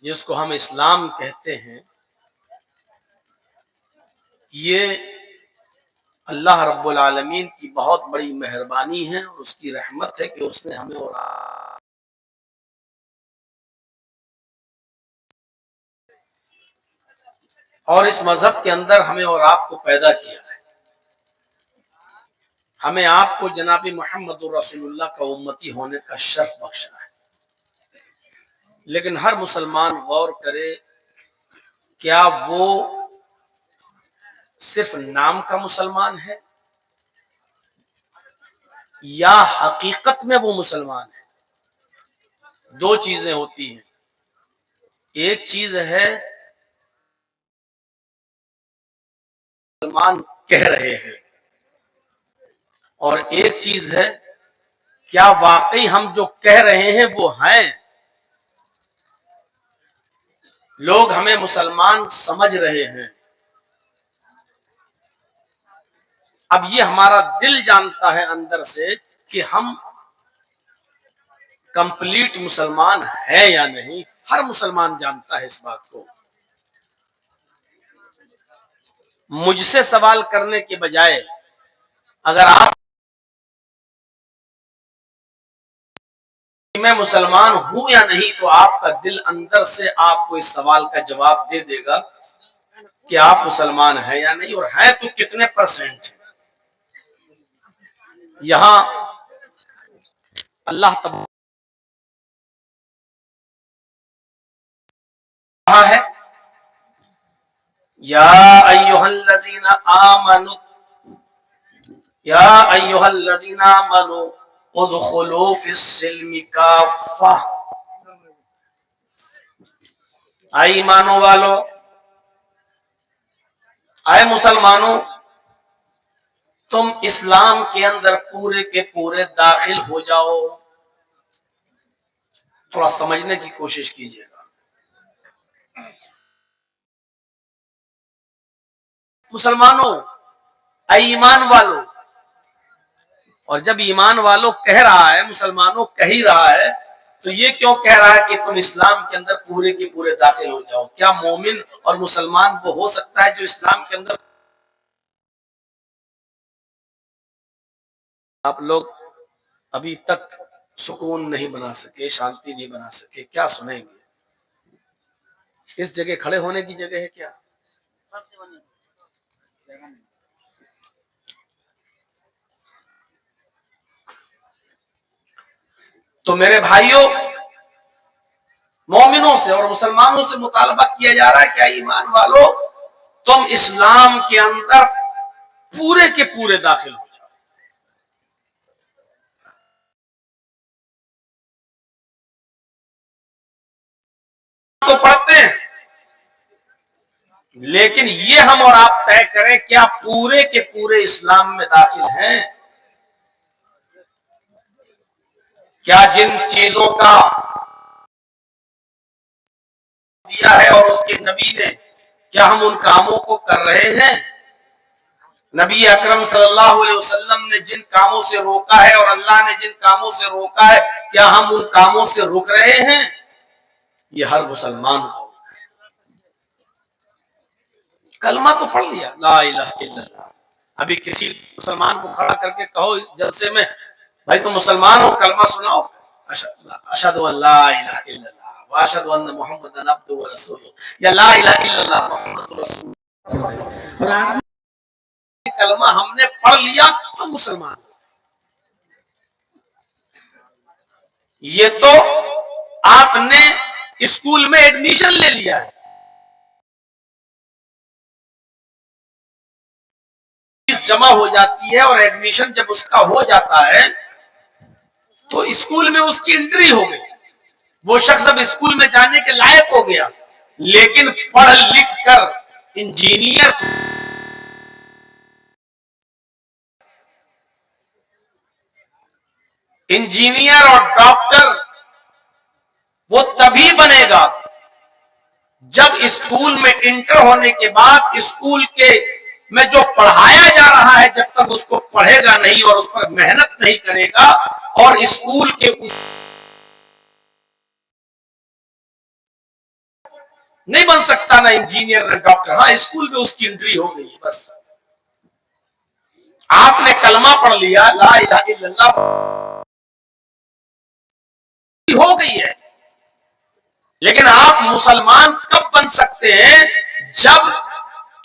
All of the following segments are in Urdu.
جس کو ہم اسلام کہتے ہیں، یہ اللہ رب العالمین کی بہت بڑی مہربانی ہے اور اس کی رحمت ہے کہ اس نے ہمیں اور اس مذہب کے اندر ہمیں اور آپ کو پیدا کیا ہے، ہمیں آپ کو جناب محمد رسول اللہ کا امتی ہونے کا شرف بخشا ہے۔ لیکن ہر مسلمان غور کرے، کیا وہ صرف نام کا مسلمان ہے یا حقیقت میں وہ مسلمان ہے؟ دو چیزیں ہوتی ہیں، ایک چیز ہے مسلمان کہہ رہے ہیں، اور ایک چیز ہے کیا واقعی ہم جو کہہ رہے ہیں وہ ہیں؟ لوگ ہمیں مسلمان سمجھ رہے ہیں، اب یہ ہمارا دل جانتا ہے اندر سے کہ ہم کمپلیٹ مسلمان ہے یا نہیں۔ ہر مسلمان جانتا ہے اس بات کو۔ مجھ سے سوال کرنے کے بجائے اگر آپ میں مسلمان ہوں یا نہیں، تو آپ کا دل اندر سے آپ کو اس سوال کا جواب دے دے گا کہ آپ مسلمان ہیں یا نہیں، اور ہیں تو کتنے پرسنٹ ہیں۔ یہاں اللہ تبارک ہے، یا ایھا الذین آمنوا ادخلوا فی السلم کافہ۔ اے ایمانوں والو، اے مسلمانوں، تم اسلام کے اندر پورے کے پورے داخل ہو جاؤ۔ تھوڑا سمجھنے کی کوشش کیجیے گا۔ مسلمانوں، اے ایمان والو، اور جب ایمان والو کہہ رہا ہے، مسلمانوں کہہ ہی رہا ہے، تو یہ کیوں کہہ رہا ہے کہ تم اسلام کے اندر پورے کے پورے داخل ہو جاؤ؟ کیا مومن اور مسلمان وہ ہو سکتا ہے جو اسلام کے اندر؟ آپ لوگ ابھی تک سکون نہیں بنا سکے، شانتی نہیں بنا سکے، کیا سنیں گے؟ اس جگہ کھڑے ہونے کی جگہ ہے کیا؟ تو میرے بھائیوں، مومنوں سے اور مسلمانوں سے مطالبہ کیا جا رہا ہے کہ ایمان والو، تم اسلام کے اندر پورے کے پورے داخل ہو جاؤ۔ تو پڑھتے ہیں، لیکن یہ ہم اور آپ طے کریں، کیا پورے کے پورے اسلام میں داخل ہیں؟ کیا جن چیزوں کا دیا ہے اور اس کے نبی نے، کیا ہم ان کاموں کو کر رہے ہیں؟ نبی اکرم صلی اللہ علیہ وسلم نے جن کاموں سے روکا ہے اور اللہ نے جن کاموں سے روکا ہے، کیا ہم ان کاموں سے رک رہے ہیں؟ یہ ہر مسلمان کو کلمہ تو پڑھ لیا، لا الہ الا اللہ۔ ابھی کسی مسلمان کو کھڑا کر کے کہو اس جلسے میں، بھائی تم مسلمان ہو، کلمہ سناؤ، اشہد ان لا الہ الا اللہ واشہد ان محمد عبدہ ورسولہ، یا لا الہ الا اللہ محمد رسول اللہ۔ کلمہ ہم نے پڑھ لیا، ہم مسلمان۔ یہ تو آپ نے اسکول میں ایڈمیشن لے لیا ہے، جمع ہو جاتی ہے، اور ایڈمیشن جب اس کا ہو جاتا ہے تو اسکول میں اس کی انٹری ہو گئی، وہ شخص اب اسکول میں جانے کے لائق ہو گیا۔ لیکن پڑھ لکھ کر انجینئر اور ڈاکٹر وہ تبھی بنے گا جب اسکول میں انٹر ہونے کے بعد اسکول کے میں جو پڑھایا جا رہا ہے، جب تک اس کو پڑھے گا نہیں اور اس پر محنت نہیں کرے گا، اور اسکول کے نہیں بن سکتا، نہ انجینئر نہ ڈاکٹر. ہاں اسکول میں اس کی انٹری ہو گئی بس. آپ نے کلمہ پڑھ لیا لا الہ الا اللہ ہو گئی ہے. لیکن آپ مسلمان کب بن سکتے ہیں؟ جب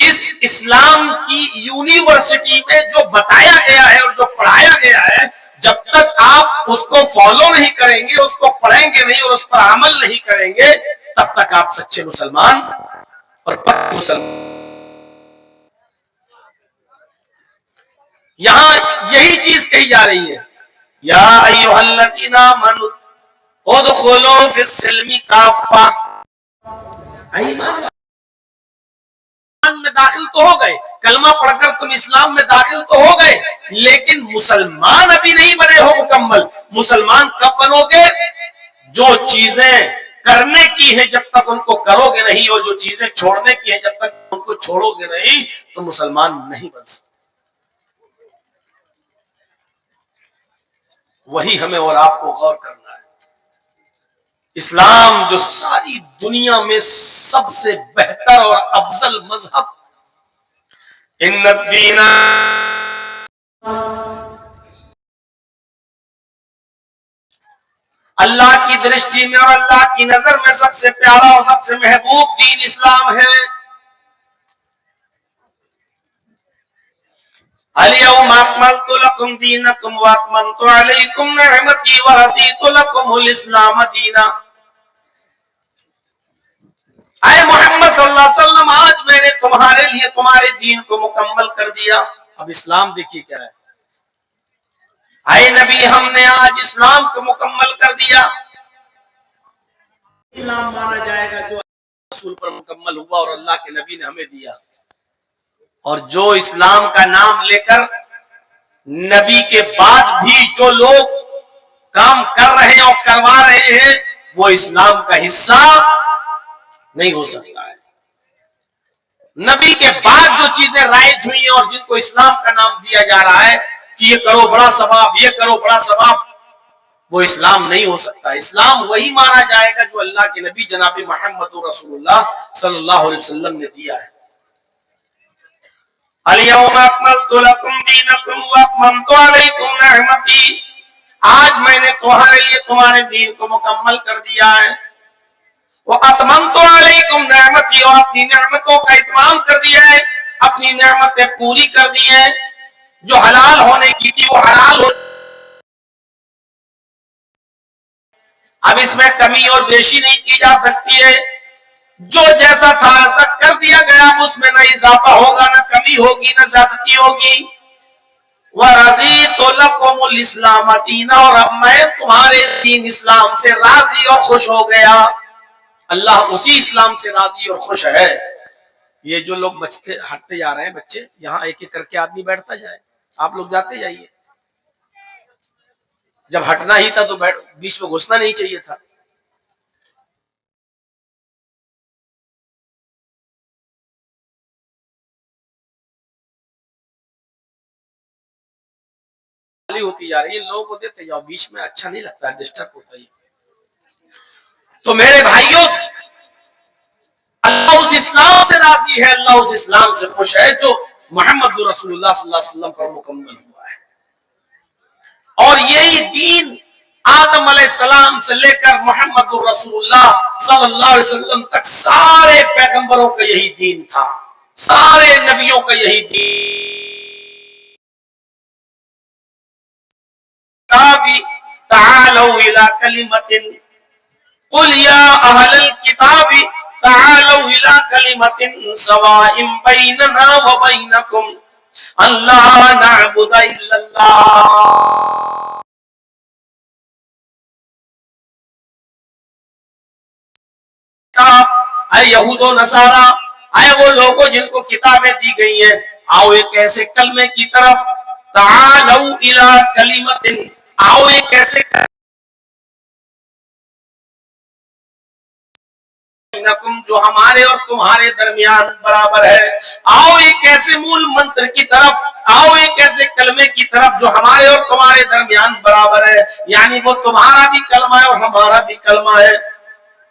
اس اسلام کی یونیورسٹی میں جو بتایا گیا ہے اور جو پڑھایا گیا ہے، جب تک آپ اس کو فالو نہیں کریں گے، اس کو پڑھیں گے نہیں اور اس پر عمل نہیں کریں گے، تب تک آپ سچے مسلمان اور پکے مسلمان. یہاں یہی چیز کہی جا رہی ہے، یا ایھا الذین آمنوا ادخلوا فی السلم کافہ. ایمان میں داخل تو ہو گئے، کلمہ پڑھ کر تم اسلام میں داخل تو ہو گئے، لیکن مسلمان ابھی نہیں بنے ہو مکمل. مسلمان کب بنو گے؟ جو چیزیں کرنے کی ہیں جب تک ان کو کرو گے نہیں، اور جو چیزیں چھوڑنے کی ہیں جب تک ان کو چھوڑو گے نہیں، تو مسلمان نہیں بن سکتے. وہی ہمیں اور آپ کو غور کرنا ہے. اسلام جو ساری دنیا میں سب سے بہتر اور افضل مذہب، ان الدین، اللہ کی درشٹی میں اور اللہ کی نظر میں سب سے پیارا اور سب سے محبوب دین اسلام ہے. الیوم اکملت لکم دینکم واتممت علیکم نعمتی ورضیت لکم الاسلام دینا. اے محمد صلی اللہ علیہ وسلم، آج میں نے تمہارے لیے تمہارے دین کو مکمل کر دیا. اب اسلام دیکھیے کیا ہے. اے نبی، ہم نے آج اسلام کو مکمل کر دیا. اسلام مانا جائے گا جو رسول پر مکمل ہوا اور اللہ کے نبی نے ہمیں دیا. اور جو اسلام کا نام لے کر نبی کے بعد بھی جو لوگ کام کر رہے ہیں اور کروا رہے ہیں، وہ اسلام کا حصہ نہیں ہو سکتا ہے. نبی کے بعد جو چیزیں رائج ہوئی ہیں اور جن کو اسلام کا نام دیا جا رہا ہے کہ یہ کرو بڑا ثواب، یہ کرو بڑا ثواب، وہ اسلام نہیں ہو سکتا. اسلام وہی مانا جائے گا جو اللہ کے نبی جناب محمد رسول اللہ صلی اللہ علیہ وسلم نے دیا ہے. الیوم اکملت لکم دینکم واتممت علیکم نعمتی. آج میں نے تمہارے لیے تمہارے دین کو مکمل کر دیا ہے. واتممت علیکم نعمتی، اور اپنی نعمتوں کا اتمام کر دیا ہے، اپنی نعمتیں پوری کر دی ہیں. جو حلال ہونے کی تھی وہ حلال ہو. اب اس میں کمی اور بیشی نہیں کی جا سکتی ہے. جو جیسا تھا ایسا کر دیا گیا، اب اس میں نہ اضافہ ہوگا، نہ کمی ہوگی، نہ زیادتی ہوگی. وَرَضِيتُ لَكُمُ الْإِسْلَامَ دِينًا، اور اب میں تمہارے دین اسلام سے راضی اور خوش ہو گیا. اللہ اسی اسلام سے راضی اور خوش ہے. یہ جو لوگ بچتے ہٹتے جا رہے ہیں بچے، یہاں ایک ایک کر کے آدمی بیٹھتا جائے. آپ لوگ جاتے جائیے. جب ہٹنا ہی تھا تو بیچ میں گھسنا نہیں چاہیے تھا. ہوتی جا رہی ہے، لوگوں کو دیتے جاؤ، بیچ میں اچھا نہیں لگتا، ڈسٹرب ہوتا ہے. تو میرے بھائیوں، اللہ اس اسلام سے راضی ہے، اللہ اس اسلام سے خوش ہے جو محمد رسول اللہ صلی اللہ علیہ وسلم پر مکمل ہوا ہے. اور یہی دین آدم علیہ السلام سے لے کر محمد رسول اللہ صلی اللہ علیہ وسلم تک سارے پیغمبروں کا یہی دین تھا، سارے نبیوں کا یہی دین. تعالوا الى کلمۃ، قل یا اہل الکتاب تعالوا الى کلمۃ سواء بیننا وبینکم ان لا نعبد الا اللہ. اے یہود و نصارا، اے وہ لوگوں جن کو کتابیں دی گئی ہیں، آؤ ایک ایسے کلمے کی طرف. تعالوا الى کلمۃ، آؤ ایک ایسے جو ہمارے اور تمہارے درمیان برابر ہے. آؤ ایک ایسے مول منتر کی طرف، آؤ ایک ایسے کلمے کی طرف جو ہمارے اور تمہارے درمیان برابر ہے. یعنی وہ تمہارا بھی کلمہ ہے اور ہمارا بھی کلمہ ہے.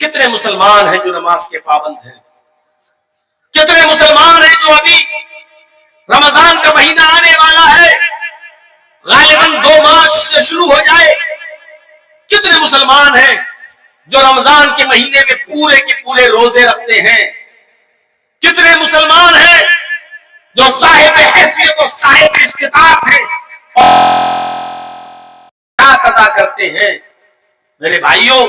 کتنے مسلمان ہیں جو نماز کے پابند ہیں؟ کتنے مسلمان ہیں جو ابھی رمضان کا مہینہ آنے والا ہے، غالباً 2 مارچ سے شروع ہو جائے، کتنے مسلمان ہیں جو رمضان کے مہینے میں پورے کے پورے روزے رکھتے ہیں؟ کتنے مسلمان ہیں جو صاحب حیثیت اور صاحب استطاعت ہیں اور ادا کرتے ہیں؟ میرے بھائیوں،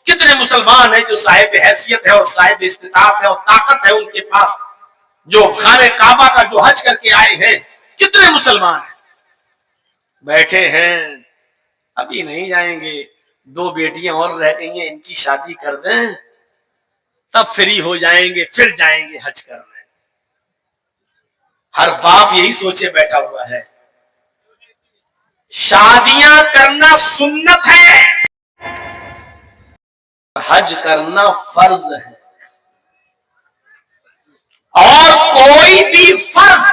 کتنے مسلمان ہیں جو صاحب حیثیت ہے اور صاحب استطاعت ہے اور طاقت ہے ان کے پاس، جو خانہ کعبہ کا جو حج کر کے آئے ہیں؟ کتنے مسلمان ہیں بیٹھے ہیں ابھی نہیں جائیں گے، 2 بیٹیاں اور رہ گئی ہیں، ان کی شادی کر دیں تب فری ہو جائیں گے، پھر جائیں گے حج کرنے۔ ہر باپ یہی سوچے بیٹھا ہوا ہے۔ شادیاں کرنا سنت ہے، حج کرنا فرض ہے، اور کوئی بھی فرض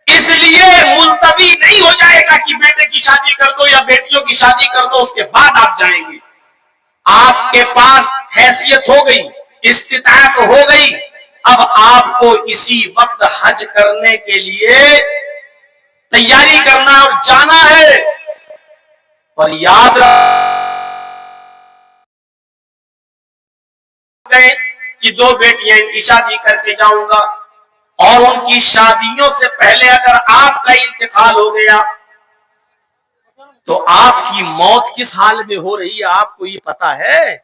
اس لیے ملتوی نہیں ہو جائے گا کہ بیٹے کی شادی کر دو یا بیٹیوں کی شادی کر دو اس کے بعد آپ جائیں گے۔ آپ کے پاس حیثیت ہو گئی، استطاعت ہو گئی، اب آپ کو اسی وقت حج کرنے کے لیے تیاری کرنا اور جانا ہے۔ اور یاد رکھیں کہ 2 بیٹیاں ان کی شادی کر کے جاؤں گا، اور ان کی شادیوں سے پہلے اگر آپ کا انتقال ہو گیا تو آپ کی موت کس حال میں ہو رہی ہے آپ کو یہ پتا ہے؟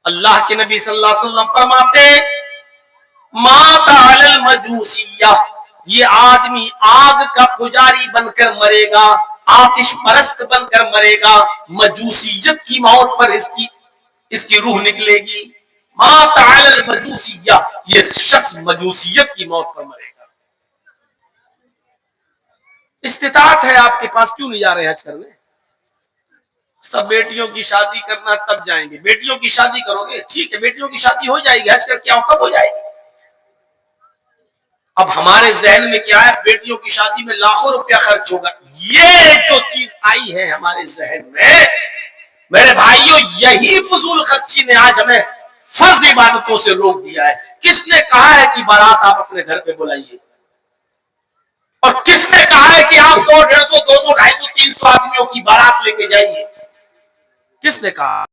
اللہ کے نبی صلی اللہ علیہ وسلم فرماتے ہیں مات علی المجوسیہ، یہ آدمی آگ کا پجاری بن کر مرے گا، آتش پرست بن کر مرے گا، مجوسیت کی موت پر اس کی روح نکلے گی۔ مات علی المجوسیہ، یہ شخص مجوسیت کی موت پر مرے گا۔ استطاعت ہے آپ کے پاس، کیوں نہیں جا رہے حج کرنے؟ سب بیٹیوں کی شادی کرنا تب جائیں گے۔ بیٹیوں کی شادی کرو گے ٹھیک ہے، بیٹیوں کی شادی ہو جائے گی، حج کر کے آؤ، کب ہو جائے گی؟ اب ہمارے ذہن میں کیا ہے؟ بیٹیوں کی شادی میں لاکھوں روپیہ خرچ ہوگا، یہ جو چیز آئی ہے ہمارے ذہن میں، میرے بھائیوں یہی فضول خرچی نے آج ہمیں فرض عبادتوں سے روک دیا ہے۔ کس نے کہا ہے کہ بارات آپ اپنے گھر پہ بلائیے؟ اور کس نے کہا ہے کہ آپ 100 150 200 250 300 آدمیوں کی بارات لے کے جائیے؟ کس نے کہا؟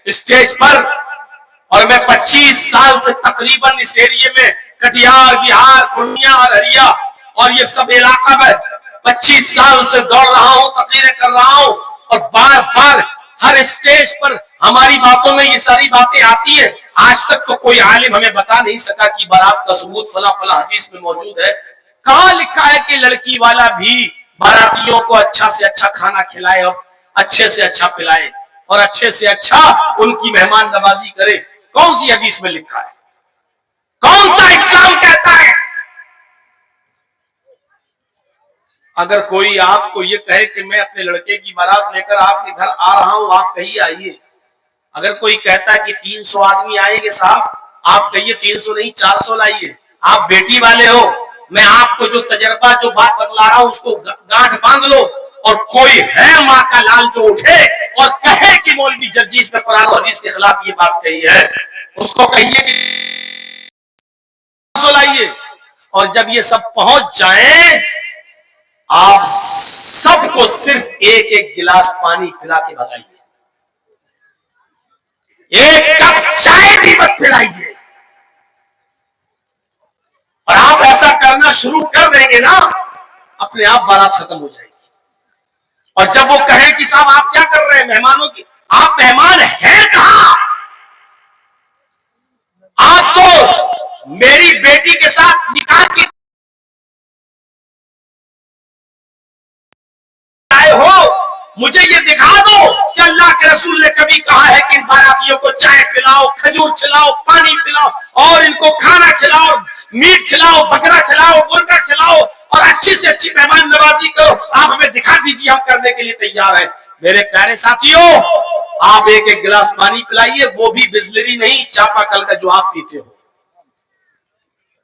اسٹیج پر، اور میں 25 سال سے تقریباً اس ایریے میں کٹیہار، بہار، پورنیہ اور ارریا اور یہ سب علاقہ میں 25 سال سے دوڑ رہا ہوں، تقریریں کر رہا ہوں، اور بار بار ہر اسٹیج پر ہماری باتوں میں یہ ساری باتیں آتی ہیں۔ آج تک تو کوئی عالم ہمیں بتا نہیں سکا کہ بارات کا ثبوت فلاں فلاں حدیث میں موجود ہے۔ کہاں لکھا ہے کہ لڑکی والا بھی باراتیوں کو اچھا سے اچھا کھانا کھلائے اور اچھے سے اچھا پلائے اور اچھے سے اچھا ان کی مہمان نوازی کرے؟ کون سی حدیث میں لکھا ہے؟ کون سا اسلام کہتا ہے؟ اگر کوئی آپ کو یہ کہے کہ میں اپنے لڑکے کی بارات لے کر آپ کے گھر آ رہا ہوں، آپ کہیے آئیے۔ اگر کوئی کہتا ہے کہ 300 آدمی آئیں گے صاحب، آپ کہیے 300 نہیں 400 لائیے۔ آپ بیٹی والے ہو، میں آپ کو جو تجربہ جو بات بتلا رہا ہوں اس کو گانٹھ باندھ لو، اور کوئی ہے ماں کا لال جو اٹھے اور کہے کہ مولوی جرجیس نے قرآن و حدیث کے خلاف یہ بات کہی ہے، اس کو کہیے کہ 400 لائیے۔ اور جب یہ سب پہنچ جائیں، آپ سب کو صرف ایک ایک گلاس پانی پلا کے بھگائیے، ایک کپ چائے بھی مت پلائیے۔ اور آپ ایسا کرنا شروع کر دیں گے نا، اپنے آپ بارات ختم ہو جائے گی۔ اور جب وہ کہیں کہ صاحب آپ کیا کر رہے ہیں مہمانوں کی، آپ مہمان ہیں کہاں؟ آپ تو میری بیٹی کے ساتھ نکاح کی آئے ہو، مجھے یہ دکھا دو کہ اللہ کے رسول نے کبھی کہا ہے کہ ان باراتیوں کو چائے پلاؤ، کھجور کھلاؤ، پانی پلاؤ، اور ان کو کھانا کھلاؤ، میٹ کھلاؤ، بکرا کھلاؤ، مرغا کھلاؤ، اور اچھی سے اچھی مہمان نوازی کرو۔ آپ ہمیں دکھا دیجیے، ہم کرنے کے لیے تیار ہیں۔ میرے پیارے ساتھیوں، آپ ایک ایک گلاس پانی پلائیے، وہ بھی بسلری نہیں، چاپا کل کا جو آپ پیتے ہو،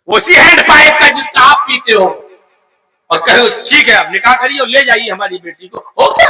اسی ہینڈ پائپ کا جس کا آپ پیتے ہو، اور کہو ٹھیک ہے اب نکاح کریے اور لے جائیے ہماری بیٹی کو، ہو گیا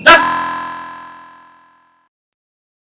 10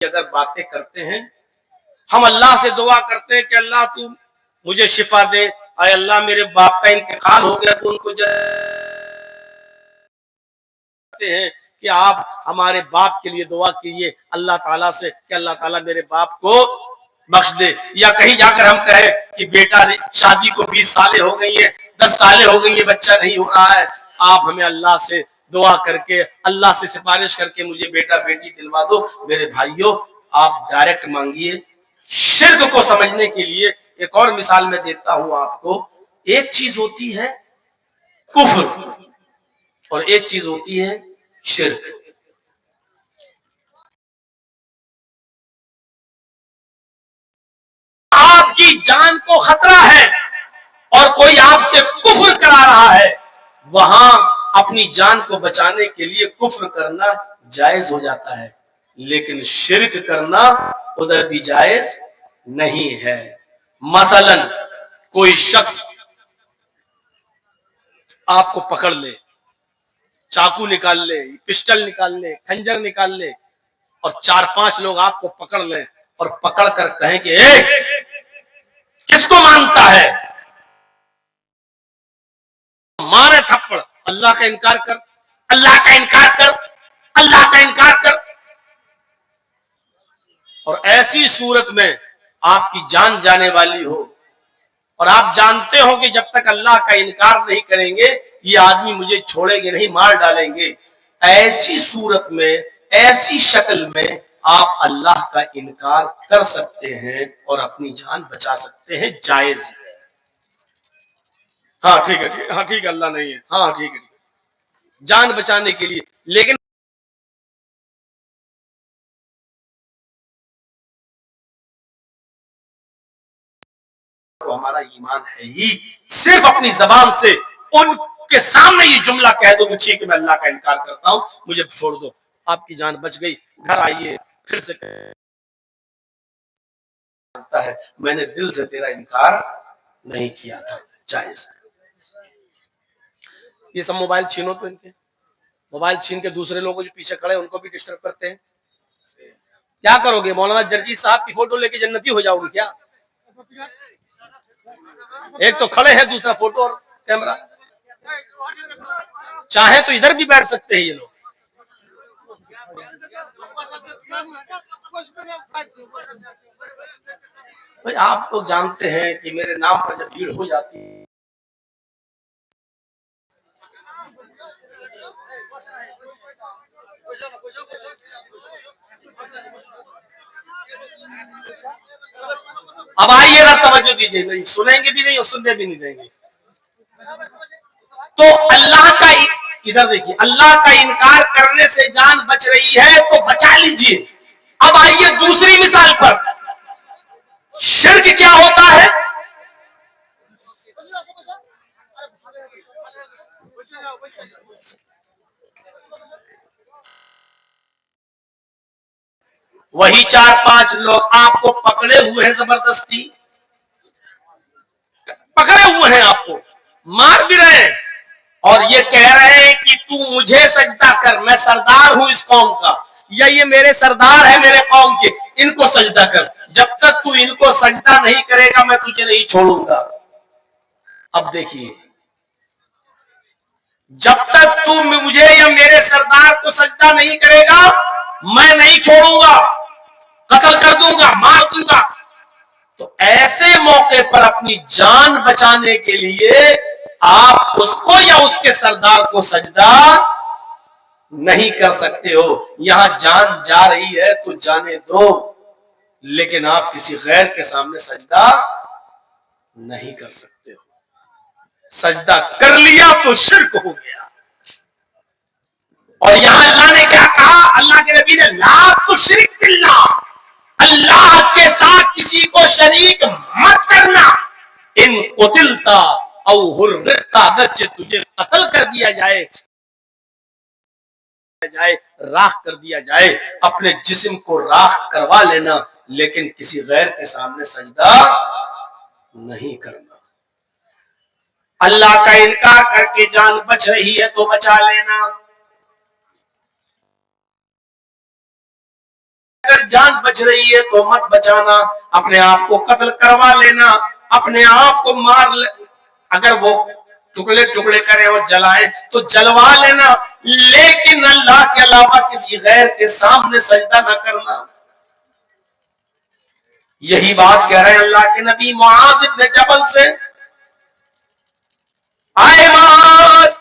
اگر باتیں کرتے ہیں ہم اللہ سے دعا کرتے ہیں کہ اللہ تو مجھے شفا دے، اے اللہ میرے باپ کا انتقال ہو گیا تو ان کو جاتے ہیں کہ آپ ہمارے باپ کے لیے دعا کیجیے اللہ تعالیٰ سے کہ اللہ تعالیٰ میرے باپ کو بخش دے، یا کہیں جا کر ہم کہیں کہ بیٹا شادی کو 20 سالیں ہو گئی ہیں، 10 سالیں ہو گئی ہیں، بچہ نہیں ہو رہا ہے، آپ ہمیں اللہ سے دعا کر کے اللہ سے سفارش کر کے مجھے بیٹا بیٹی دلوا دو۔ میرے بھائیوں آپ ڈائریکٹ مانگیے۔ شرک کو سمجھنے کے لیے ایک اور مثال میں دیتا ہوں آپ کو۔ ایک چیز ہوتی ہے کفر اور ایک چیز ہوتی ہے شرک۔ آپ کی جان کو خطرہ ہے اور کوئی آپ سے کفر کرا رہا ہے، وہاں اپنی جان کو بچانے کے لیے کفر کرنا جائز ہو جاتا ہے، لیکن شرک کرنا ادھر بھی جائز نہیں ہے۔ مثلا کوئی شخص آپ کو پکڑ لے، چاقو نکال لے، پسٹل نکال لے، خنجر نکال لے، اور 4-5 لوگ آپ کو پکڑ لیں اور پکڑ کر کہیں کہ اے کس کو مانتا ہے، مارے تھپڑ، اللہ کا انکار کر، اللہ کا انکار کر، اللہ کا انکار کر، اور ایسی صورت میں آپ کی جان جانے والی ہو اور آپ جانتے ہو کہ جب تک اللہ کا انکار نہیں کریں گے یہ آدمی مجھے چھوڑیں گے نہیں، مار ڈالیں گے، ایسی صورت میں ایسی شکل میں آپ اللہ کا انکار کر سکتے ہیں اور اپنی جان بچا سکتے ہیں، جائز ہے۔ ہاں ٹھیک ہے، ہاں ٹھیک ہے، اللہ نہیں ہے، ہاں ٹھیک ہے، جان بچانے کے لیے، لیکن تو ہمارا ایمان ہے ہی صرف اپنی زبان سے ان کے سامنے یہ جملہ کہہ دو کہ ٹھیک ہے میں اللہ کا انکار کرتا ہوں، مجھے چھوڑ دو، آپ کی جان بچ گئی، گھر آئیے پھر سے کہتا ہے میں نے دل سے تیرا انکار نہیں کیا تھا، جائز ہے۔ یہ سب موبائل چھینو تو ان کے موبائل چھین کے دوسرے لوگوں جو پیچھے کھڑے ان کو بھی ڈسٹرب کرتے ہیں، کیا کرو گے؟ مولانا جرجی صاحب کی فوٹو لے کے جنتی ہو جاؤ گے کیا؟ ایک تو کھڑے ہیں، دوسرا فوٹو اور کیمرہ، چاہے تو ادھر بھی بیٹھ سکتے ہیں یہ لوگ۔ بھائی آپ تو جانتے ہیں کہ میرے نام پر جب بھیڑ ہو جاتی ہے اب آئیے نا توجہ دیجیے، نہیں سنیں گے بھی نہیں اور سننے بھی نہیں دیں گے۔ تو اللہ کا ادھر دیکھیے، اللہ کا انکار کرنے سے جان بچ رہی ہے تو بچا لیجیے۔ اب آئیے دوسری مثال پر، شرک کیا ہوتا ہے؟ وہی 4-5 لوگ آپ کو پکڑے ہوئے ہیں، زبردستی پکڑے ہوئے ہیں، آپ کو مار بھی رہے ہیں اور یہ کہہ رہے ہیں کہ تو مجھے سجدہ کر، میں سردار ہوں اس قوم کا، یا یہ میرے سردار ہے میرے قوم کے، ان کو سجدہ کر، جب تک تو ان کو سجدہ نہیں کرے گا میں تجھے نہیں چھوڑوں گا۔ اب دیکھیے، جب تک تو مجھے یا میرے سردار کو سجدہ نہیں کرے گا میں نہیں چھوڑوں گا، قتل کر دوں گا، مار دوں گا۔ تو ایسے موقع پر اپنی جان بچانے کے لیے آپ اس کو یا اس کے سردار کو سجدہ نہیں کر سکتے ہو۔ یہاں جان جا رہی ہے تو جانے دو، لیکن آپ کسی غیر کے سامنے سجدہ نہیں کر سکتے ہو۔ سجدہ کر لیا تو شرک ہو گیا۔ اور یہاں اللہ نے کیا کہا؟ اللہ کے نبی نے لا تشرک باللہ، اللہ کے ساتھ کسی کو شریک مت کرنا۔ ان قتلتا او حرقتا، اگرچہ تجھے قتل کر دیا جائے، راکھ کر دیا جائے، اپنے جسم کو راکھ کروا لینا، لیکن کسی غیر کے سامنے سجدہ نہیں کرنا۔ اللہ کا انکار کر کے جان بچ رہی ہے تو بچا لینا، اگر جان بچ رہی ہے تو مت بچانا، اپنے آپ کو قتل کروا لینا، اپنے آپ کو مار اگر وہ ٹکڑے ٹکڑے کرے اور جلائے تو جلوا لینا، لیکن اللہ کے علاوہ کسی غیر کے سامنے سجدہ نہ کرنا۔ یہی بات کہہ رہے ہیں اللہ کے نبی معاذ ابن جبل سے، اے معاذ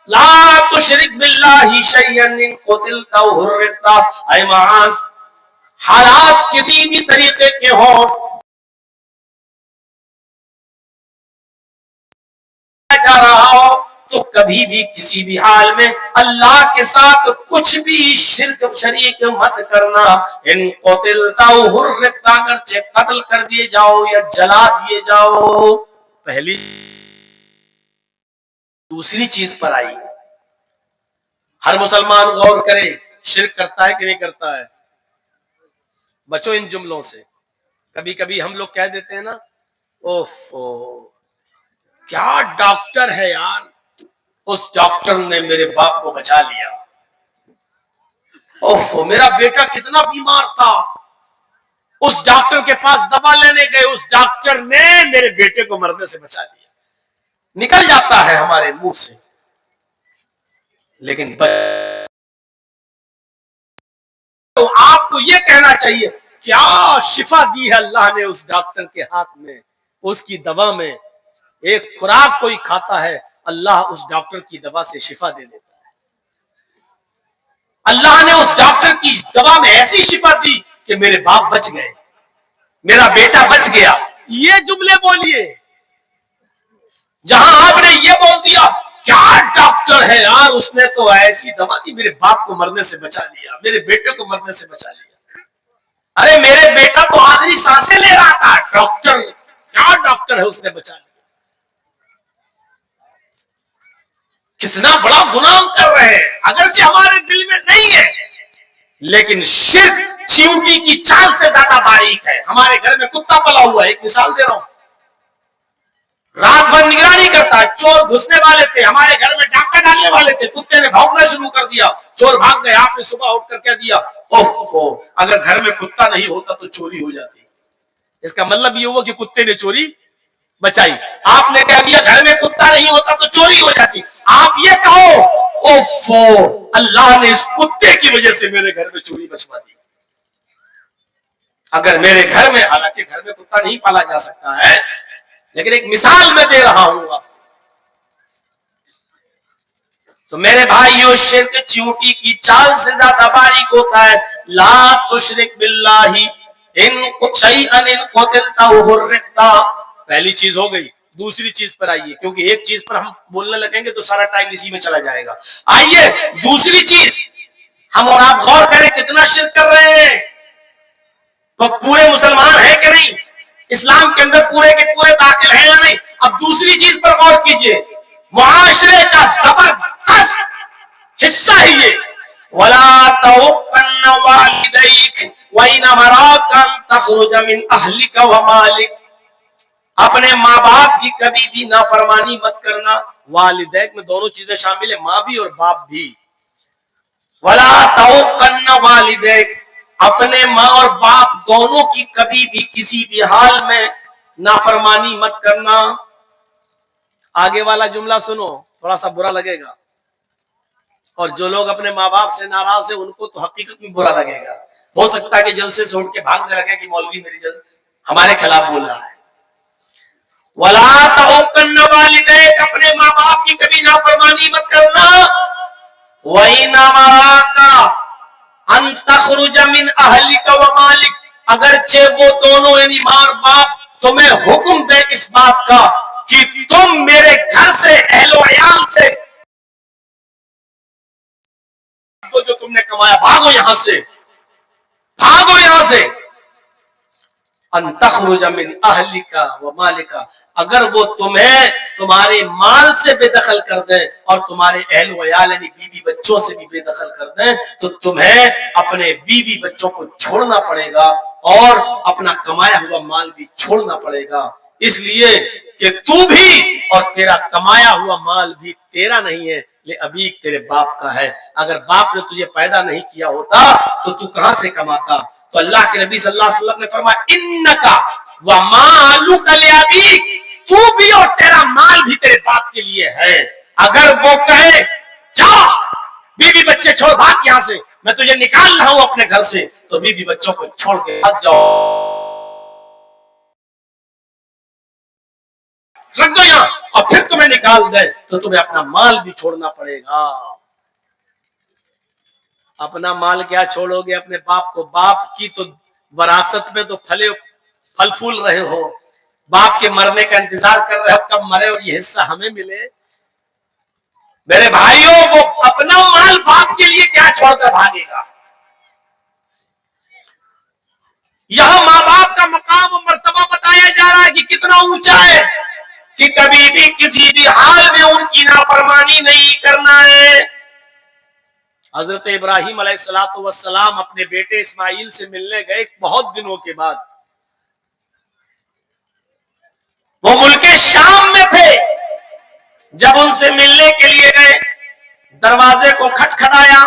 لا تشرک باللہ شیئا ان قتلت او حرقت، اے معاذ حالات کسی بھی طریقے کے ہوں جا رہا ہو تو کبھی بھی کسی بھی حال میں اللہ کے ساتھ کچھ بھی شرک شریک مت کرنا۔ ان قتلت او حرقت، اگرچہ قتل کر دیے جاؤ یا جلا دیے جاؤ۔ پہلی دوسری چیز پر آئی، ہر مسلمان غور کرے شرک کرتا ہے کہ نہیں کرتا ہے؟ بچو ان جملوں سے۔ کبھی کبھی ہم لوگ کہہ دیتے ہیں نا، اوفو کیا ڈاکٹر ہے یار، اس ڈاکٹر نے میرے باپ کو بچا لیا، اوفو میرا بیٹا کتنا بیمار تھا، اس ڈاکٹر کے پاس دوا لینے گئے، اس ڈاکٹر نے میرے بیٹے کو مرنے سے بچا لیا۔ نکل جاتا ہے ہمارے منہ سے، لیکن تو آپ کو یہ کہنا چاہیے کیا شفا دی ہے اللہ نے اس ڈاکٹر کے ہاتھ میں، اس کی دوا میں۔ ایک خوراک کوئی کھاتا ہے، اللہ اس ڈاکٹر کی دوا سے شفا دے دیتا ہے۔ اللہ نے اس ڈاکٹر کی دوا میں ایسی شفا دی کہ میرے باپ بچ گئے، میرا بیٹا بچ گیا۔ یہ جملے بولیے۔ جہاں آپ نے یہ بول دیا کیا ڈاکٹر ہے یار، اس نے تو ایسی دوا دی میرے باپ کو مرنے سے بچا لیا، میرے بیٹے کو مرنے سے بچا لیا۔ ارے میرے بیٹا تو آخری سانسیں لے رہا تھا، ڈاکٹر کیا ڈاکٹر ہے، اس نے بچا لیا۔ کتنا بڑا گناہ کر رہے ہیں، اگرچہ ہمارے دل میں نہیں ہے، لیکن شرک چیونٹی کی چال سے زیادہ باریک ہے۔ ہمارے گھر میں کتا پلا ہوا ہے، ایک مثال دے رہا ہوں، رات بھر نگرانی کرتا ہے، چور گھسنے والے تھے ہمارے گھر میں، ڈاکہ ڈالنے والے تھے، کتے نے بھونکنا شروع کر دیا، چور بھاگ گئے، آپ نے صبح اٹھ کر کہہ دیا اوفو اگر گھر میں کتا نہیں ہوتا تو چوری ہو جاتی۔ اس کا مطلب یہ ہوا کہ کتے نے چوری بچائی۔ آپ نے کہہ دیا گھر میں کتا نہیں ہوتا تو چوری ہو جاتی۔ آپ یہ کہو اوفو اللہ نے اس کتے کی وجہ سے میرے گھر میں چوری بچوا دی۔ اگر میرے گھر میں، حالانکہ گھر میں کتا نہیں پالا جا سکتا ہے، لیکن ایک مثال میں دے رہا ہوں آپ، تو میرے بھائیو شرک چیونٹی کی چال سے زیادہ باریک ہوتا ہے۔ لا تشرک باللہ ان شیئا ان قتلت او حرقت، پہلی چیز ہو گئی۔ دوسری چیز پر آئیے، کیونکہ ایک چیز پر ہم بولنے لگیں گے تو سارا ٹائم اسی میں چلا جائے گا۔ آئیے دوسری چیز، ہم اور آپ غور کریں کتنا شرک کر رہے ہیں، تو پورے مسلمان ہیں کہ نہیں، اسلام کے اندر پورے کے پورے داخل ہیں یا نہیں۔ اب دوسری چیز پر غور کیجئے، معاشرے کا زبردست حصہ ہی یہ وَلَا تَعُقَّنَّ وَالِدَيْكَ وَإِنْ أَمَرَاكَ أَن تَخْرُجَ مِنْ أَهْلِكَ وَمَالِكَ، اپنے ماں باپ کی کبھی بھی نافرمانی مت کرنا۔ والدیک میں دونوں چیزیں شامل ہیں، ماں بھی اور باپ بھی۔ وَلَا تَعُقَّنَّ وَالِدَيْكَ، اپنے ماں اور باپ دونوں کی کبھی بھی کسی بھی حال میں نافرمانی مت کرنا۔ آگے والا جملہ سنو، تھوڑا سا برا لگے گا، اور جو لوگ اپنے ماں باپ سے ناراض ہیں ان کو تو حقیقت میں برا لگے گا۔ ہو سکتا ہے کہ جلسے سے اٹھ کے بھاگنے لگے کہ مولوی میری ہمارے خلاف بول رہا ہے۔ وَلَا تَعُقَّنَّ وَالِدَيْكَ، اپنے ماں باپ کی کبھی نافرمانی مت کرنا۔ وَإِنْ أَمَرَاكَ أَن تَخْرُجَ مِنْ أَهْلِكَ وَمَالِكَ، اگرچہ وہ دونوں یعنی ماں اور باپ تمہیں حکم دے اس بات کا کہ تم میرے گھر سے، اہل و عیال سے، جو تم نے کمایا بھاگو یہاں سے، بھاگو یہاں سے۔ ان تخرج من اہلک و مالک، اگر وہ تمہیں تمہارے مال سے بے دخل کر دیں اور تمہارے اہل و عیال یعنی بیوی بچوں سے بھی بے دخل کر دیں، تو تمہیں اپنے بیوی بچوں کو چھوڑنا پڑے گا اور اپنا کمایا ہوا مال بھی چھوڑنا پڑے گا، اس لیے کہ تو بھی اور تیرا کمایا ہوا مال بھی تیرا نہیں ہے، ابھی تیرے باپ کا ہے۔ اگر باپ نے تجھے پیدا نہیں کیا ہوتا تو تو کہاں سے کماتا؟ تو اللہ کے نبی صلی اللہ علیہ وسلم نے فرمایا انکا ومالک لابیک، تو بھی اور تیرا مال بھی تیرے باپ کے لیے ہے. اگر وہ کہے جا بیوی بچے چھوڑ بھاگ یہاں سے، میں تجھے نکال رہا ہوں اپنے گھر سے، تو بیوی بچوں کو چھوڑ کے بھاگ جاؤ، رکھ دو یہاں، اور پھر تمہیں نکال دے تو تمہیں اپنا مال بھی چھوڑنا پڑے گا. اپنا مال کیا چھوڑو گے اپنے باپ کو؟ باپ کی تو وراثت میں تو پھل پھول رہے ہو، باپ کے مرنے کا انتظار کر رہے ہو کب مرے اور یہ حصہ ہمیں ملے. میرے بھائیوں، وہ اپنا مال باپ کے لیے کیا چھوڑ کر بھاگے گا؟ یہاں ماں باپ کا مقام و مرتبہ بتایا جا رہا ہے کہ کتنا اونچا ہے، کہ کبھی بھی کسی بھی حال میں ان کی نافرمانی نہیں کرنا ہے. حضرت ابراہیم علیہ السلام اپنے بیٹے اسماعیل سے ملنے گئے بہت دنوں کے بعد. وہ ملک شام میں تھے، جب ان سے ملنے کے لیے گئے دروازے کو کھٹکھٹایا.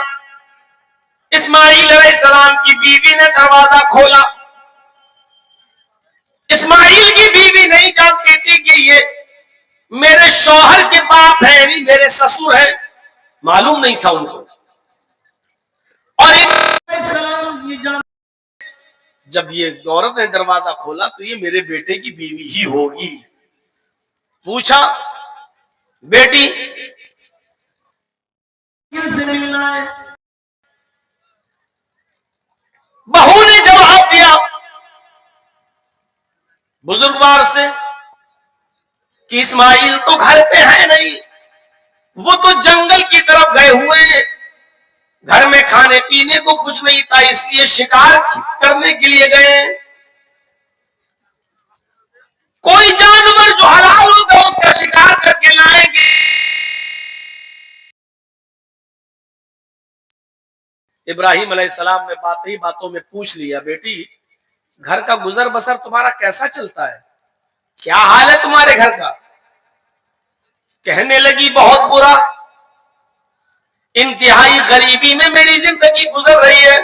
اسماعیل علیہ السلام کی بیوی نے دروازہ کھولا. اسماعیل کی بیوی نہیں جانتی تھی کہ یہ میرے شوہر کے باپ ہیں، یعنی میرے سسر ہیں، معلوم نہیں تھا ان کو. اور جب یہ عورت نے دروازہ کھولا تو یہ میرے بیٹے کی بیوی ہی ہوگی. پوچھا بیٹی سے ملنا ہے؟ بہو نے جواب دیا بزرگوار سے کہ اسماعیل تو گھر پہ ہے نہیں، وہ تو جنگل کی طرف گئے ہوئے ہیں، گھر میں کھانے پینے کو کچھ نہیں تھا اس لیے شکار کرنے کے لیے گئے. کوئی جانور جو حلال ہوگا اس کا شکار کر کے لائیں گے. ابراہیم علیہ السلام نے باتوں میں پوچھ لیا بیٹی گھر کا گزر بسر تمہارا کیسا چلتا ہے؟ کیا حال ہے تمہارے گھر کا؟ کہنے لگی بہت برا، انتہائی غریبی میں میری زندگی گزر رہی ہے.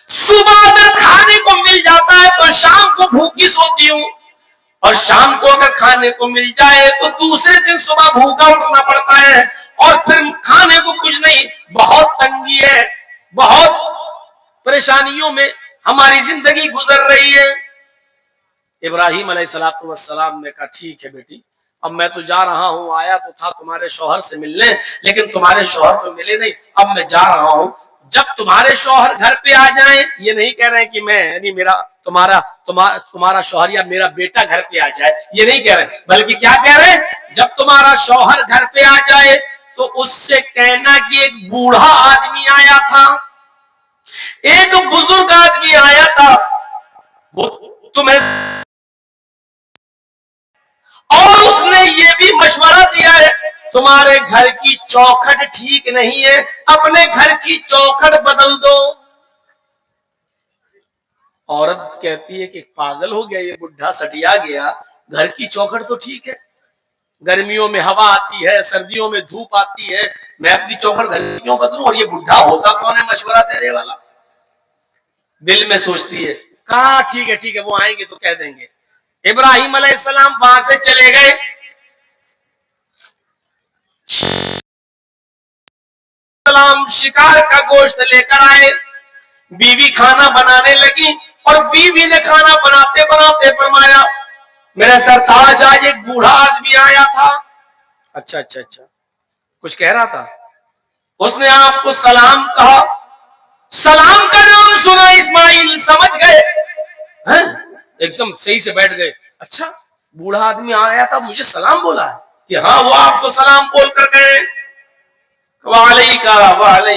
صبح اگر کھانے کو مل جاتا ہے تو شام کو بھوکی سوتی ہوں، اور شام کو اگر کھانے کو مل جائے تو دوسرے دن صبح بھوکا اٹھنا پڑتا ہے، اور پھر کھانے کو کچھ نہیں. بہت تنگی ہے، بہت پریشانیوں میں ہماری زندگی گزر رہی ہے. ابراہیم علیہ السلام نے کہا ٹھیک ہے بیٹی، اب میں تو جا رہا ہوں، آیا تو تھا تمہارے شوہر سے ملنے، لیکن تمہارے شوہر تو ملے نہیں، اب میں جا رہا ہوں. جب تمہارے شوہر گھر پہ آ جائیں، یہ نہیں کہہ رہے کہ میں یعنی تمہارا شوہر یا میرا بیٹا گھر پہ آ جائے، یہ نہیں کہہ رہے، بلکہ کیا کہہ رہے ہیں جب تمہارا شوہر گھر پہ آ جائے تو اس سے کہنا کہ ایک بوڑھا آدمی آیا تھا، ایک بزرگ آدمی آیا تھا، وہ تمہیں اور اس نے یہ بھی مشورہ دیا ہے تمہارے گھر کی چوکھٹ ٹھیک نہیں ہے، اپنے گھر کی چوکھٹ بدل دو. عورت کہتی ہے کہ پاگل ہو گیا یہ بڈھا، سٹیا گیا، گھر کی چوکھٹ تو ٹھیک ہے، گرمیوں میں ہوا آتی ہے، سردیوں میں دھوپ آتی ہے، میں اپنی چوکھٹ گھر کی کیوں بدلوں؟ اور یہ بڈھا ہوتا کون ہے مشورہ دینے والا؟ دل میں سوچتی ہے کہاں ٹھیک ہے وہ آئیں گے تو کہہ دیں گے. ابراہیم علیہ السلام وہاں سے چلے گئے. شکار کا گوشت لے کر آئے، بیوی کھانا بنانے لگی، اور بیوی نے کھانا بناتے بناتے فرمایا میرے سرتاج آج ایک بوڑھا آدمی آیا تھا. اچھا کچھ کہہ رہا تھا، اس نے آپ کو سلام کہا، سلام کا نام سنا اسماعیل سمجھ گئے، ایک دم صحیح سے بیٹھ گئے. اچھا بوڑھا آدمی آیا تھا مجھے سلام بولا ہے؟ کہ ہاں وہ آپ کو سلام بول کر گئے. وعلیہ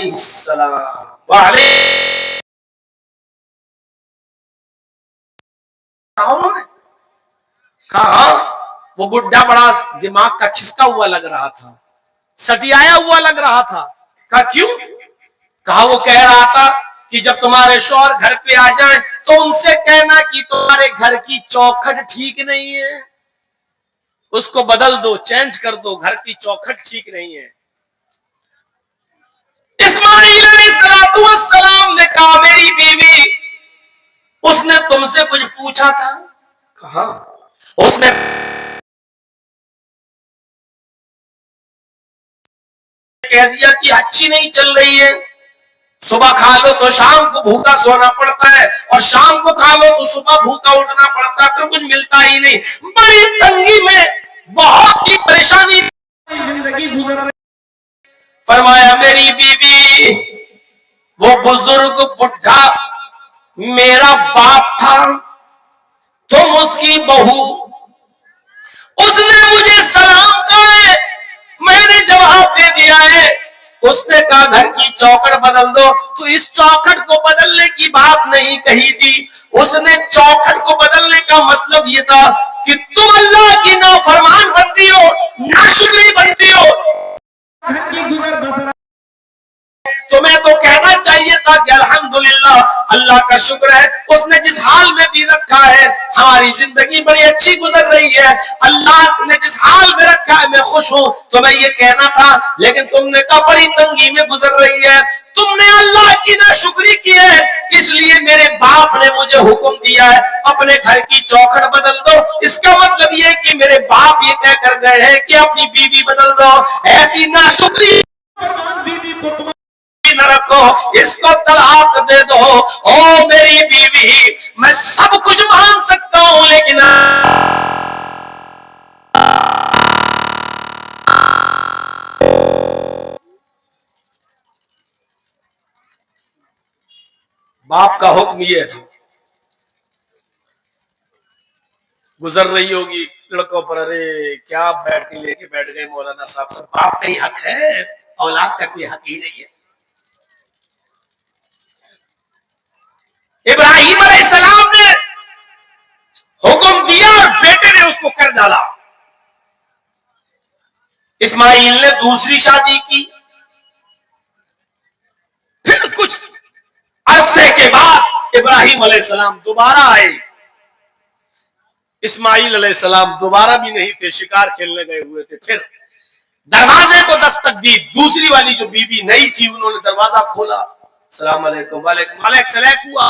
السلام کہا وہ بڈھا بڑا دماغ کا کھسکا ہوا لگ رہا تھا، سٹیایا ہوا لگ رہا تھا. کہا کیوں؟ کہا وہ کہہ رہا تھا کہ جب تمہارے شوہر گھر پہ آ جائیں تو ان سے کہنا کہ تمہارے گھر کی چوکھٹ ٹھیک نہیں ہے، اس کو بدل دو، چینج کر دو، گھر کی چوکھٹ ٹھیک نہیں ہے. اسماعیل علیہ السلام نے کہا میری بیوی اس نے تم سے کچھ پوچھا تھا؟ کہاں؟ اس نے کہہ دیا کہ اچھی نہیں چل رہی ہے، صبح کھا لو تو شام کو بھوکا سونا پڑتا ہے، اور شام کو کھا لو تو صبح بھوکا اٹھنا پڑتا ہے، پھر کچھ ملتا ہی نہیں، بڑی تنگی میں، بہت ہی پریشانی زندگی گزر رہی۔ فرمایا میری بیوی، وہ بزرگ بڈھا میرا باپ تھا، تم اس کی بہو، اس نے مجھے سلام کہا ہے، میں نے جواب دے دیا ہے، اس نے کہا گھر کی چوکھٹ بدل دو، تو اس چوکھٹ کو بدلنے کی بات نہیں کہی تھی، اس نے چوکھٹ کو بدلنے کا مطلب یہ تھا کہ تم اللہ کی نافرمان بنتی ہو، ناشکری بنتی ہو، گھر کی گزر بسر، تمہیں تو کہنا چاہیے تھا کہ الحمدللہ اللہ کا شکر ہے، اس نے جس حال میں بھی رکھا ہے ہماری زندگی بڑی اچھی گزر رہی ہے، اللہ نے جس حال میں رکھا ہے میں خوش ہوں، تمہیں یہ کہنا تھا، لیکن تم نے کہا بڑی تنگی میں گزر رہی ہے، تم نے اللہ کی ناشکری کی ہے، اس لیے میرے باپ نے مجھے حکم دیا ہے اپنے گھر کی چوکھٹ بدل دو، اس کا مطلب یہ کہ میرے باپ یہ کہہ کر گئے ہیں کہ اپنی بیوی بدل دو، ایسی ناشکری بیوی کو تم نہ رکھو، اس کو طلاق دے دو، او میری بیوی میں سب کچھ مان سکتا ہوں لیکن باپ کا حکم یہ تھا۔ گزر رہی ہوگی لڑکوں پر، ارے کیا بیٹھ کے لے کے بیٹھ گئے مولانا صاحب، سب باپ کا ہی حق ہے، اولاد کا کوئی حق ہی نہیں ہے۔ ابراہیم علیہ السلام نے حکم دیا اور بیٹے نے اس کو کر ڈالا، اسماعیل نے دوسری شادی کی، پھر کچھ عرصے کے بعد ابراہیم علیہ السلام دوبارہ آئے، اسماعیل علیہ السلام دوبارہ بھی نہیں تھے، شکار کھیلنے گئے ہوئے تھے، پھر دروازے کو دستک دی، دوسری والی جو بیوی نہیں تھی انہوں نے دروازہ کھولا، السلام علیکم، وعلیکم السلام ہوا،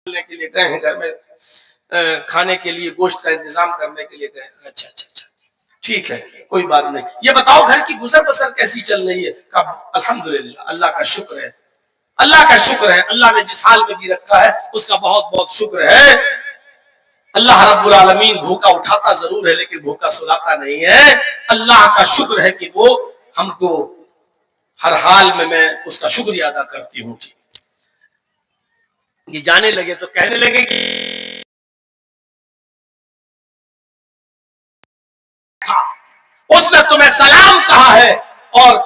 کے لیے گئے ہیں گھر میں کھانے کے لیے گوشت کا انتظام کرنے کے لیے گئے، اچھا اچھا اچھا ٹھیک ہے کوئی بات نہیں، یہ بتاؤ گھر کی گزر بسر کیسی چل رہی ہے؟ کہا الحمدللہ اللہ کا شکر ہے، اللہ کا شکر ہے، اللہ نے جس حال میں بھی رکھا ہے اس کا بہت بہت شکر ہے، اللہ رب العالمین بھوکا اٹھاتا ضرور ہے لیکن بھوکا سلاتا نہیں ہے، اللہ کا شکر ہے کہ وہ ہم کو ہر حال میں اس کا شکریہ ادا کرتی ہوں۔ یہ جانے لگے تو کہنے لگے کہ اس نے تمہیں سلام کہا ہے اور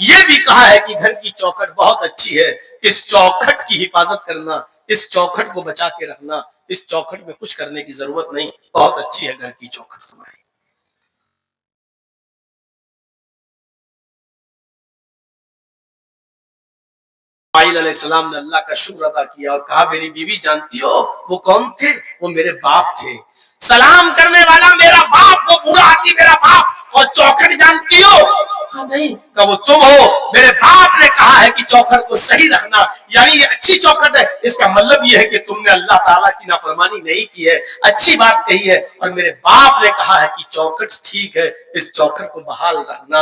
یہ بھی کہا ہے کہ گھر کی چوکھٹ بہت اچھی ہے، اس چوکھٹ کی حفاظت کرنا، اس چوکھٹ کو بچا کے رکھنا، اس چوکھٹ میں کچھ کرنے کی ضرورت نہیں، بہت اچھی ہے گھر کی چوکھٹ تمہاری۔ اسماعیل علیہ السلام نے اللہ کا شکر ادا کیا اور کہا میری بیوی جانتی ہو وہ کون تھے؟ وہ میرے باپ تھے، سلام کرنے والا میرا باپ، وہ بوڑھا آدمی میرا باپ، اور چوکھٹ جانتی ہو؟ نہیں، کہا وہ تم ہو، میرے باپ نے کہا ہے کہ چوکھٹ کو صحیح رکھنا، یعنی یہ اچھی چوکھٹ ہے، اس کا مطلب یہ ہے کہ تم نے اللہ تعالیٰ کی نافرمانی نہیں کی ہے، اچھی بات کہی ہے، اور میرے باپ نے کہا ہے کہ چوکھٹ ٹھیک ہے، اس چوکھٹ کو بحال رکھنا،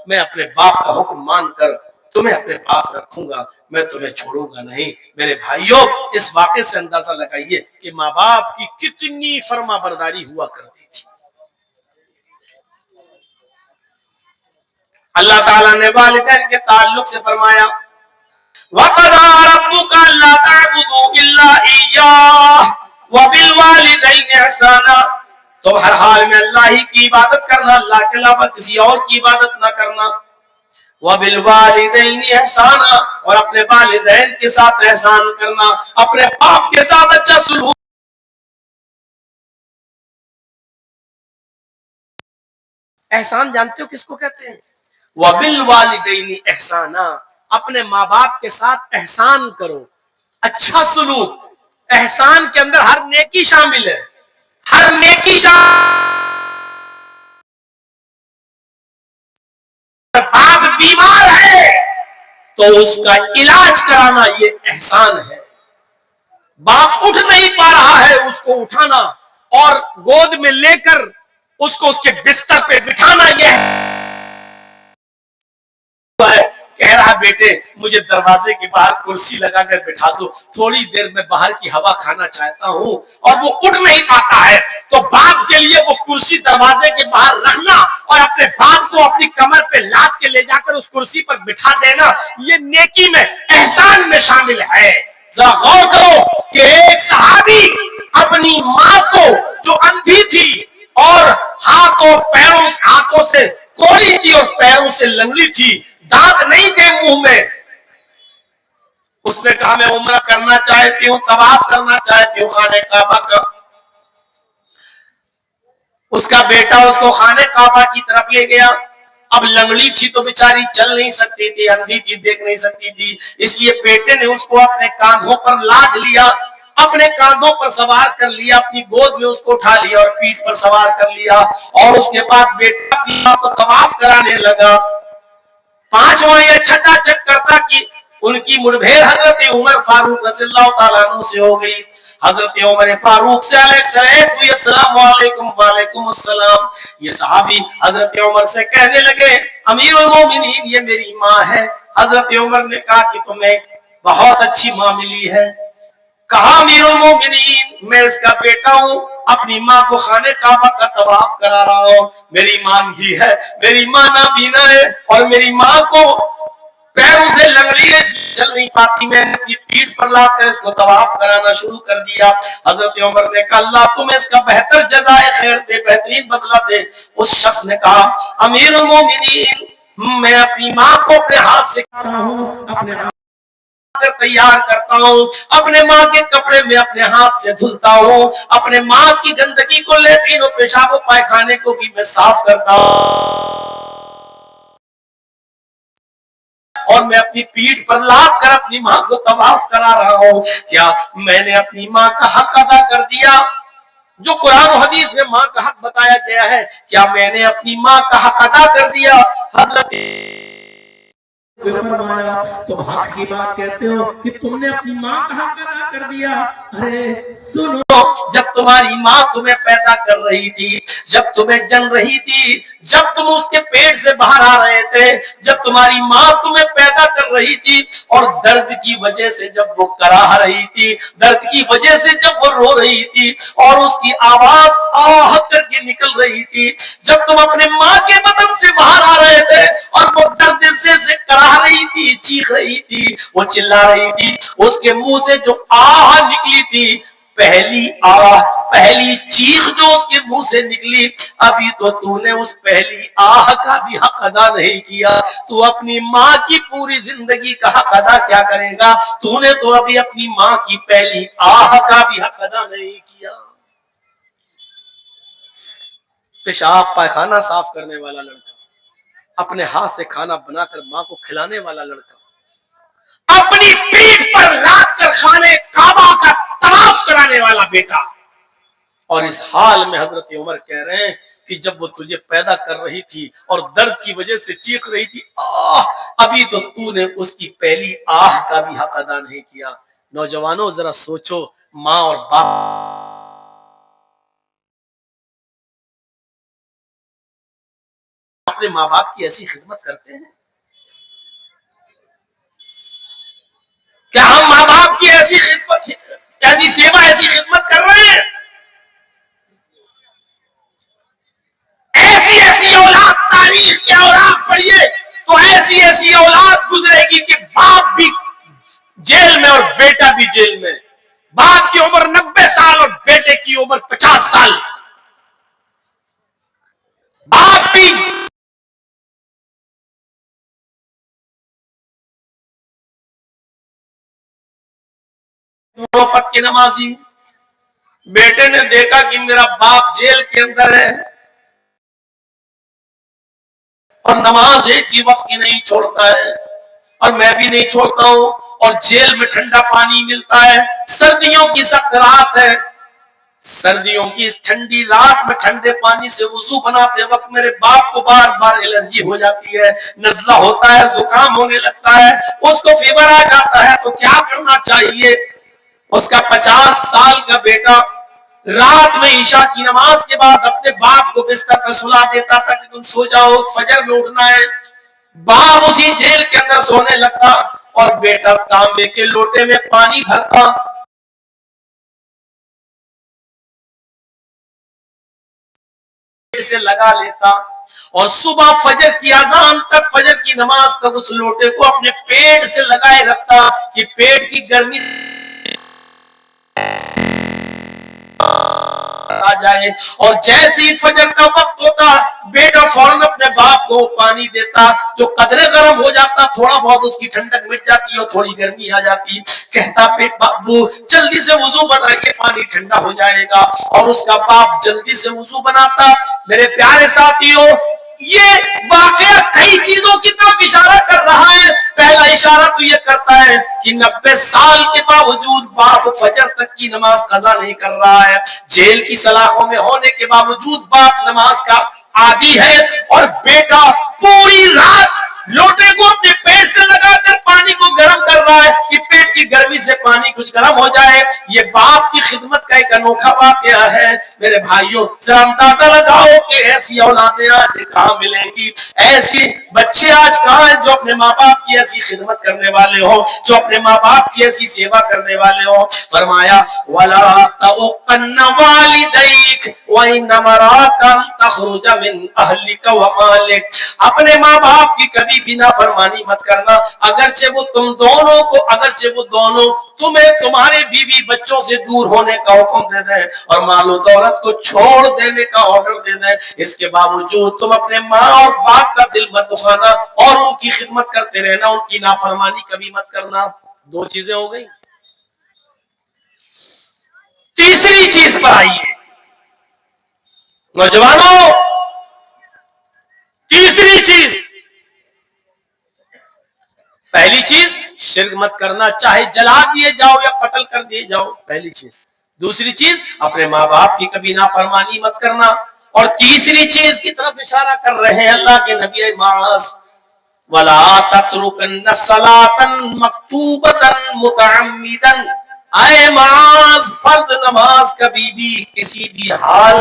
میں اپنے باپ کا حکم مان کر تمہیں اپنے پاس رکھوں گا، میں تمہیں چھوڑوں گا نہیں۔ میرے بھائیوں اس واقعے سے اندازہ لگائیے کہ ماں باپ کی کتنی فرما برداری ہوا کرتی تھی۔ اللہ تعالیٰ نے والدین کے تعلق سے فرمایا وَقَضَىٰ رَبُّكَ أَلَّا تَعْبُدُوا إِلَّا إِيَّاهُ وَبِالْوَالِدَيْنِ إِحْسَانًا، تم ہر حال میں اللہ ہی کی عبادت کرنا، اللہ کے علاوہ کسی اور کی عبادت نہ کرنا، وَبِالْوَالِدَيْنِ إِحْسَانًا، اور اپنے والدین کے ساتھ احسان کرنا، اپنے باپ کے ساتھ اچھا سلوک۔ احسان جانتے ہو کس کو کہتے ہیں؟ وَبِالْوَالِدَيْنِ إِحْسَانًا، اپنے ماں باپ کے ساتھ احسان کرو، اچھا سلوک۔ احسان کے اندر ہر نیکی شامل ہے، ہر نیکی شامل۔ باپ بیمار ہے تو اس کا علاج کرانا یہ احسان ہے۔ باپ اٹھ نہیں پا رہا ہے، اس کو اٹھانا اور گود میں لے کر اس کو اس کے بستر پہ بٹھانا یہ ہے۔ کہہ رہا بیٹے مجھے دروازے کے باہر کرسی لگا کر بٹھا دو، تھوڑی دیر میں باہر کی ہوا کھانا چاہتا ہوں، اور وہ اٹھ نہیں پاتا ہے تو باپ کے لیے وہ کرسی دروازے کے باہر رکھنا اور اپنے باپ کو اپنی کمر پہ لاد کے لے جا کر اس کرسی پر بٹھا دینا یہ نیکی میں، احسان میں شامل ہے۔ ذرا غور کرو کہ ایک صحابی اپنی ماں کو جو اندھی تھی اور ہاتھوں سے کوڑی تھی اور پیروں سے لنگڑی تھی، دانت نہیں تھے منہ میں، اس نے کہا میں عمرہ کرنا چاہتی ہوں، طواف کرنا چاہتی ہوں خانہ کعبہ کا۔ اس کا بیٹا اس کو خانہ کعبہ کی طرف لے گیا۔ اب لنگڑی تھی تو بیچاری چل نہیں سکتی تھی، اندھی تھی دیکھ نہیں سکتی تھی، اس لیے بیٹے نے اس کو اپنے کاندھوں پر لاد لیا، اپنے کاندھوں پر سوار کر لیا، اپنی گود میں اس کو اٹھا لیا اور پیٹھ پر سوار کر لیا، اور اس کے بعد بیٹا اپنی ماں کو طواف کرانے لگا۔ پانچواں یا چھٹا چکر تھا کہ ان کی مٹبھیڑ حضرت عمر فاروق رضی اللہ تعالیٰ عنہ سے ہو گئی۔ حضرت عمر فاروق سے علیہ السلام علیکم وعلیکم السلام، یہ صحابی حضرت عمر سے کہنے لگے امیر المومنین یہ میری ماں ہے۔ حضرت عمر نے کہا کہ تمہیں بہت اچھی ماں ملی ہے۔ کہا امیر المومنین میں اس کا بیٹا ہوں، اپنی ماں کو خانہ کعبہ کا طواف کرا رہا ہوں، میری ماں بھی ہے، میری ماں نابینا ہے اور میری ماں کو پیروں سے لنگڑی ہے، چل نہیں پاتی، میں نے اپنی پیٹھ پر لا کر اس کو طواف کرانا شروع کر دیا۔ حضرت عمر نے کہا اللہ تمہیں اس کا بہتر جزائے خیر دے، بہترین بدلہ دے۔ اس شخص نے کہا امیر المومنین میں اپنی ماں کو اپنے ہاتھ سے کھاتا ہوں، اپنے ہاتھ تیار کرتا ہوں، اپنے ماں کے کپڑے میں اپنے ہاتھ سے دھلتا ہوں، اپنے ماں کی گندگی کو لیٹرین و پیشاب و پائخانے کو بھی میں صاف کرتا ہوں، اور میں اپنی پیٹھ پر لاد کر اپنی ماں کو طواف کرا رہا ہوں۔ کیا میں نے اپنی ماں کا حق ادا کر دیا؟ جو قرآن و حدیث میں ماں کا حق بتایا گیا ہے، کیا میں نے اپنی ماں کا حق ادا کر دیا؟ حضرت فرمایا تم حق کی بات کہتے ہو کہ تم نے اپنی ماں کا حق ادا کر دیا۔ ارے سنو، جب تمہاری ماں تمہیں پیدا کر رہی تھی، جب تمہیں جن رہی تھی، جب تم اس کے پیٹ سے باہر آ رہے تھے، جب تمہاری ماں تمہیں پیدا کر رہی تھی اور درد کی وجہ سے جب وہ کراہ رہی تھی، درد کی وجہ سے جب وہ رو رہی تھی اور اس کی آواز آہ کر کے نکل رہی تھی، جب تم اپنے ماں کے بدن سے باہر آ رہے تھے اور وہ درد سے کراہ رہی تھی، چیخ رہی تھی، وہ چلا رہی تھی، اس کے منہ سے جو آہ نکلی تھی، پہلی آہ، پہلی چیخ جو اس کے منہ سے نکلی، ابھی تو نے اس پہلی آہ کا بھی حق ادا نہیں کیا، تو اپنی ماں کی پوری زندگی کا حق ادا کیا کرے گا؟ تو نے تو ابھی اپنی ماں کی پہلی آہ کا بھی حق ادا نہیں کیا۔ پیشاب پائخانہ صاف کرنے والا لڑکا، اپنے ہاتھ سے کھانا بنا کر ماں کو کھلانے والا لڑکا، اپنی پیٹھ پر لاد کر خانے کعبہ کا طواف کرانے والا بیٹا، اور اس حال میں حضرت عمر کہہ رہے ہیں کہ جب وہ تجھے پیدا کر رہی تھی اور درد کی وجہ سے چیخ رہی تھی آہ، ابھی تو نے اس کی پہلی آہ کا بھی حق ادا نہیں کیا۔ نوجوانوں ذرا سوچو، ماں اور باپ اپنے ماں باپ کی ایسی خدمت کرتے ہیں؟ کیا ہم ماں باپ کی ایسی خدمت، ایسی سیوا، ایسی خدمت کر رہے ہیں؟ ایسی ایسی اولاد، تاریخ کے اوراق پڑھیے تو ایسی ایسی اولاد گزرے گی کہ باپ بھی جیل میں اور بیٹا بھی جیل میں، باپ کی عمر 90 سال اور بیٹے کی عمر 50 سال، باپ بھی وقت کی نمازی، بیٹے نے دیکھا کہ میرا باپ جیل کے اندر ہے اور نماز ایک بھی وقت کی نہیں چھوڑتا ہے اور میں بھی نہیں چھوڑتا ہوں، اور جیل میں ٹھنڈا پانی ملتا ہے، سردیوں کی سخت رات ہے، سردیوں کی اس ٹھنڈی رات میں ٹھنڈے پانی سے وضو بناتے وقت میرے باپ کو بار بار الرجی ہو جاتی ہے، نزلہ ہوتا ہے، زکام ہونے لگتا ہے، اس کو فیور آ جاتا ہے، تو کیا کرنا چاہیے؟ اس کا 50 سال کا بیٹا رات میں عشاء کی نماز کے بعد اپنے باپ کو بستر پر سلا دیتا تھا کہ تم سو جاؤ، فجر میں اٹھنا ہے۔ باپ اسی جیل کے اندر سونے لگتا اور بیٹا تانبے کے لوٹے میں پانی بھرتا، سے لگا لیتا، اور صبح فجر کی اذان تک، فجر کی نماز تک اس لوٹے کو اپنے پیٹ سے لگائے رکھتا کہ پیٹ کی گرمی آ جائے۔ اور جیسے ہی فجر کا وقت ہوتا بیٹا فوراً اپنے باپ کو پانی دیتا، جو قدرے گرم ہو جاتا، تھوڑا بہت اس کی ٹھنڈک مٹ جاتی اور تھوڑی گرمی آ جاتی، کہتا بابو جلدی سے وضو بنائیے پانی ٹھنڈا ہو جائے گا، اور اس کا باپ جلدی سے وضو بناتا۔ میرے پیارے ساتھیوں، یہ واقعہ کئی چیزوں کی طرف اشارہ کر رہا ہے۔ پہلا اشارہ تو یہ کرتا ہے کہ 90 سال کے باوجود باپ فجر تک کی نماز قضا نہیں کر رہا ہے، جیل کی سلاخوں میں ہونے کے باوجود باپ نماز کا عادی ہے، اور بیٹا پوری رات لوٹے کو اپنے پیٹ سے لگا کر پانی کو گرم کر رہا ہے کہ پیٹ کی گرمی سے پانی کچھ گرم ہو جائے۔ یہ باپ کی خدمت کا ایک انوکھا واقعہ ہے۔ میرے بھائیوں ذرا اندازہ لگاؤ کہ ایسی اولادیں آج کہاں ملیں گی، ایسی بچے آج کہاں ہیں جو اپنے ماں باپ کی ایسی خدمت کرنے والے ہوں، جو اپنے ماں باپ کی ایسی سیوا کرنے والے ہوں۔ فرمایا وَلَا تَعُقَّنَّ وَالِدَيْكَ وَإِنَّ مَرَاكَ تَخْرُجَ مِنْ أَهْلِكَ وَمَالِكَ، اپنے ماں باپ کی کبھی بھی نافرمانی مت کرنا، اگرچہ وہ تم دونوں کو، اگرچہ وہ دونوں تمہیں تمہارے بیوی بچوں سے دور ہونے کا حکم دے دیں اور مال و دولت کو چھوڑ دینے کا آرڈر دے دیں، اس کے باوجود تم اپنے ماں اور باپ کا دل مت دکھانا اور ان کی خدمت کرتے رہنا، ان کی نافرمانی کبھی مت کرنا۔ دو چیزیں ہو گئی۔ تیسری چیز پر آئیے نوجوانوں، تیسری چیز، پہلی چیز شرک مت کرنا، چاہے جلا دیے جاؤ یا قتل کر دیے جاؤ، پہلی چیز۔ دوسری چیز اپنے ماں باپ کی کبھی نافرمانی مت کرنا، اور تیسری چیز کی طرف اشارہ کر رہے ہیں اللہ کے نبی معاذ وَلَا تَتْرُكَنَّ صَلَاةً مَكْتُوبَةً مُتَعَمِّدًا، اے معاذ فرض نماز کبھی بھی کسی بھی حال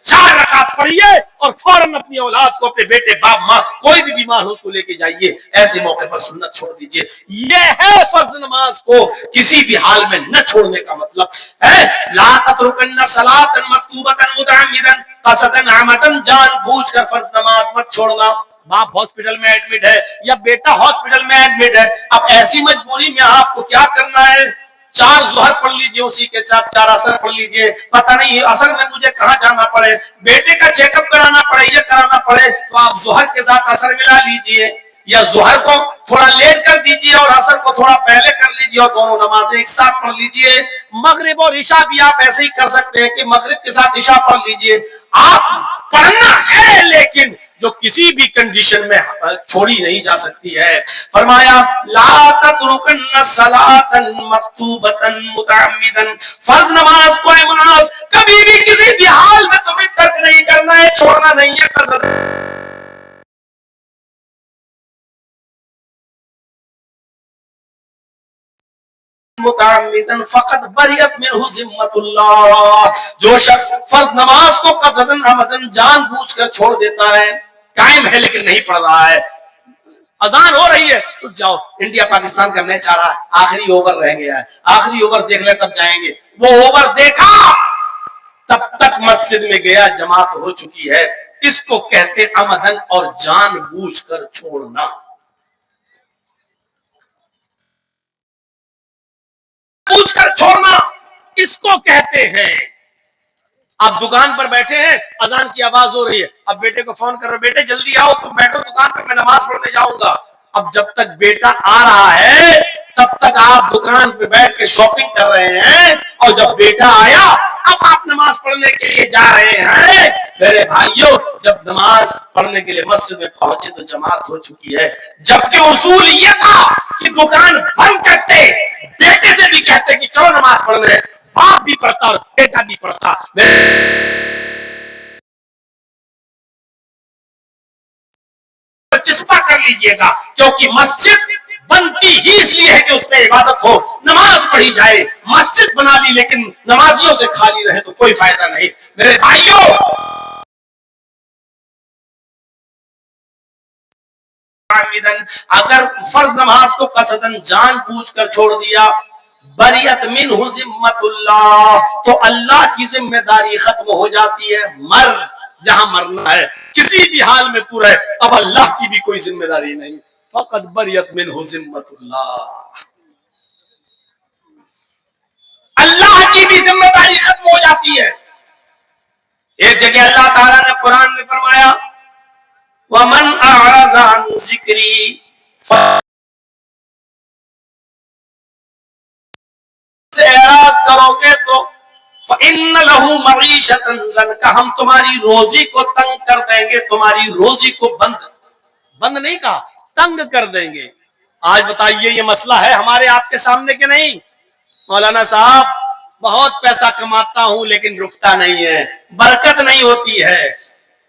چار رکعت پڑھیے اور فوراً اپنی اولاد کو، اپنے بیٹے باپ ماں کوئی بھی بیمار ہو اس کو لے کے جائیے، ایسے موقع پر سنت چھوڑ دیجیے۔ یہ ہے فرض نماز کو کسی بھی حال میں نہ چھوڑنے کا مطلب ہے۔ لا تترکن صلاۃ مکتوبۃ متعمدا قصدا عمدا، جان بوجھ کر فرض نماز مت چھوڑنا۔ باپ ہاسپٹل میں ایڈمٹ ہے یا بیٹا ہاسپٹل میں ایڈمٹ ہے، اب ایسی مجبوری میں آپ کو کیا کرنا ہے؟ 4 ظہر پڑھ لیجئے، اسی کے ساتھ 4 عصر پڑھ لیجئے، پتہ نہیں عصر میں مجھے کہاں جانا پڑے، بیٹے کا چیک اپ کرانا پڑے، یہ کرانا پڑے، تو آپ ظہر کے ساتھ عصر ملا لیجئے، یا ظہر کو تھوڑا لیٹ کر دیجئے اور عصر کو تھوڑا پہلے کر لیجئے، اور دونوں نمازیں ایک ساتھ پڑھ لیجئے۔ مغرب اور عشاء بھی آپ ایسے ہی کر سکتے ہیں کہ مغرب کے ساتھ عشاء پڑھ لیجئے۔ آپ پڑھنا ہے لیکن جو کسی بھی کنڈیشن میں چھوڑی نہیں جا سکتی ہے. فرمایا لا تترکن صلاۃ مکتوبۃ متعمدا، فرض نماز کو نماز کبھی بھی کسی بھی حال میں تمہیں ترک نہیں کرنا ہے، چھوڑنا نہیں ہے. متعمدا فقط بریت منہ ذمۃ اللہ، جو شخص فرض نماز کو قصدن عمدن جان بوجھ کر چھوڑ دیتا ہے، قائم ہے لیکن نہیں پڑھ رہا ہے، اذان ہو رہی ہے تو جاؤ، انڈیا پاکستان کا میچ آ رہا ہے، آخری اوور رہ گیا ہے، آخری اوور دیکھ لے تب جائیں گے، وہ اوور دیکھا تب تک مسجد میں گیا، جماعت ہو چکی ہے، اس کو کہتے عمدن اور جان بوجھ کر چھوڑنا. پوچھ کر چھوڑنا اس کو کہتے ہیں. آپ دکان پر بیٹھے ہیں، اذان کی آواز ہو رہی ہے، اب بیٹے کو فون کر رہے بیٹے جلدی آؤ، تم بیٹھو دکان پہ، میں نماز پڑھنے جاؤں گا. اب جب تک بیٹا آ رہا ہے تب تک آپ دکان پہ بیٹھ کے شاپنگ کر رہے ہیں، اور جب بیٹا آیا اب آپ نماز پڑھنے کے لیے جا رہے ہیں. میرے بھائیوں جب نماز پڑھنے کے لیے مسجد میں پہنچے تو جماعت ہو چکی ہے، جبکہ اصول یہ تھا کہ دکان بند کرتے، بیٹے سے بھی کہتے کہ چلو نماز پڑھنے، باپ بھی پڑھتا اور بیٹا بھی پڑھتا. چسپا کر لیجئے گا، کیونکہ مسجد بنتی ہی اس لیے ہے کہ اس میں عبادت ہو، نماز پڑھی جائے. مسجد بنا لی لیکن نمازیوں سے خالی رہے تو کوئی فائدہ نہیں. میرے بھائیوں اگر فرض نماز کو قصدن جان بوجھ کر چھوڑ دیا، بریت منہ ذمۃ اللہ، تو اللہ کی ذمہ داری ختم ہو جاتی ہے. مر جہاں مرنا ہے، کسی بھی حال میں تو رہے، اب اللہ کی بھی کوئی ذمہ داری نہیں. فقط بریت منہ ذمۃ اللہ، اللہ کی بھی ذمہ داری ختم ہو جاتی ہے. ایک جگہ اللہ تعالیٰ نے قرآن میں فرمایا وَمَنْ أَعْرَضَ عَنْ ذِكْرِي سے اعراض کرو گے تو فَإِنَّ لَهُ مَعِيشَةً ضَنْكَ، ہم تمہاری روزی کو تنگ کر دیں گے، تمہاری روزی کو بند نہیں کہا، تنگ کر دیں گے. آج بتائیے یہ مسئلہ ہے ہمارے آپ کے سامنے کہ نہیں؟ مولانا صاحب بہت پیسہ کماتا ہوں لیکن رکتا نہیں ہے، برکت نہیں ہوتی ہے.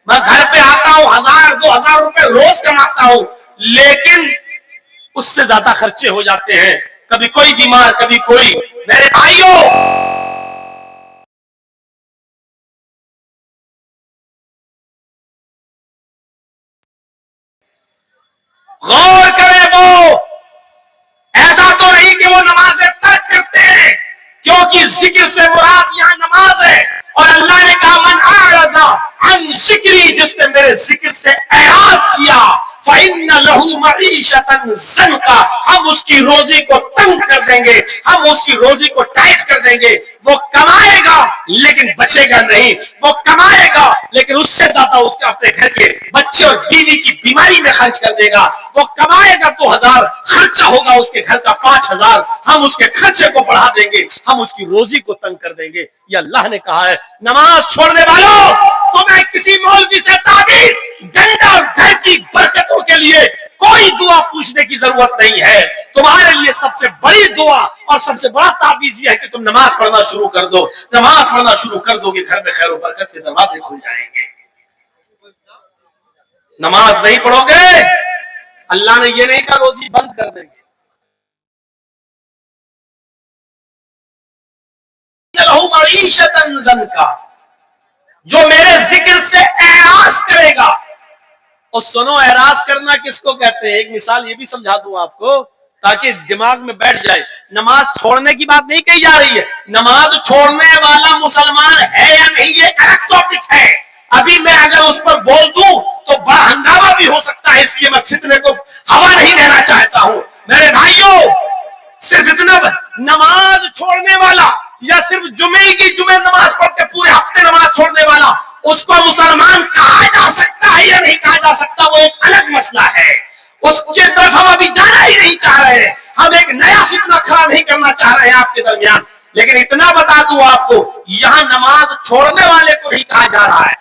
میں گھر پہ آتا ہوں 1000-2000 روپے روز کماتا ہوں لیکن اس سے زیادہ خرچے ہو جاتے ہیں، کبھی کوئی بیمار کبھی کوئی. میرے بھائیوں غور کریں، وہ ایسا تو نہیں کہ وہ نمازیں ترک کرتے ہیں، کیونکہ ذکر سے مراد یہاں نماز ہے، اور اللہ نے کہا من اعرض عن ذکری، جس نے میرے ذکر سے اعراض کیا فإن له معیشة ضنکا، ہم اس کی روزی کو تنگ کر دیں گے، ہم اس کی روزی کو ٹائٹ کر دیں گے. وہ کمائے گا لیکن بچے گا نہیں، وہ کمائے گا لیکن اس سے زیادہ اس کے اپنے گھر کے بچے اور بیوی کی بیماری میں خرچ کر دے گا. وہ کمائے گا 2000، خرچہ ہوگا اس کے گھر کا 5000، ہم اس کے خرچے کو بڑھا دیں گے، ہم اس کی روزی کو تنگ کر دیں گے. یہ اللہ نے کہا ہے. نماز چھوڑنے والوں تمہیں کسی مولوی سے تعبیر، ڈنڈا اور گھر کی برکتوں کے لیے کوئی دعا پوچھنے کی ضرورت نہیں ہے. تمہارے لیے سب سے بڑی دعا اور سب سے بڑا تعویذ یہ ہے کہ تم نماز پڑھنا شروع کر دو. نماز پڑھنا شروع کر دو گے، گھر میں خیر و برکت کے دروازے کھل جائیں گے. نماز نہیں پڑھو گے اللہ نے یہ نہیں کہا روزی بند کر دیں گے. لہو معیشۃ ضنکا، جو میرے ذکر سے اعراض کرے گا. اور سنو اعراض کرنا کس کو کہتے ہیں؟ ایک مثال یہ بھی سمجھا دوں آپ کو تاکہ دماغ میں بیٹھ جائے. نماز چھوڑنے کی بات نہیں کہی جا رہی ہے، نماز چھوڑنے والا مسلمان ہے یا نہیں یہ الگ ٹاپک ہے. ابھی میں اگر اس پر بول دوں تو بڑا ہنگامہ بھی ہو سکتا ہے، اس لیے میں فتنے کو ہوا نہیں دینا چاہتا ہوں. میرے بھائیوں صرف اتنا نماز چھوڑنے والا یا صرف جمعے کی جمعے نماز پڑھ کے پورے ہفتے نماز چھوڑنے والا، اس کو مسلمان کہا جا سکتا ہے یا نہیں کہا جا سکتا وہ ایک الگ مسئلہ ہے. اس کی طرف ہم ابھی جانا ہی نہیں چاہ رہے ہیں، ہم ایک نیا فتنہ کھڑا نہیں کرنا چاہ رہے ہیں آپ کے درمیان. لیکن اتنا بتا دوں آپ کو، یہاں نماز چھوڑنے والے کو نہیں کہا جا رہا ہے.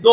2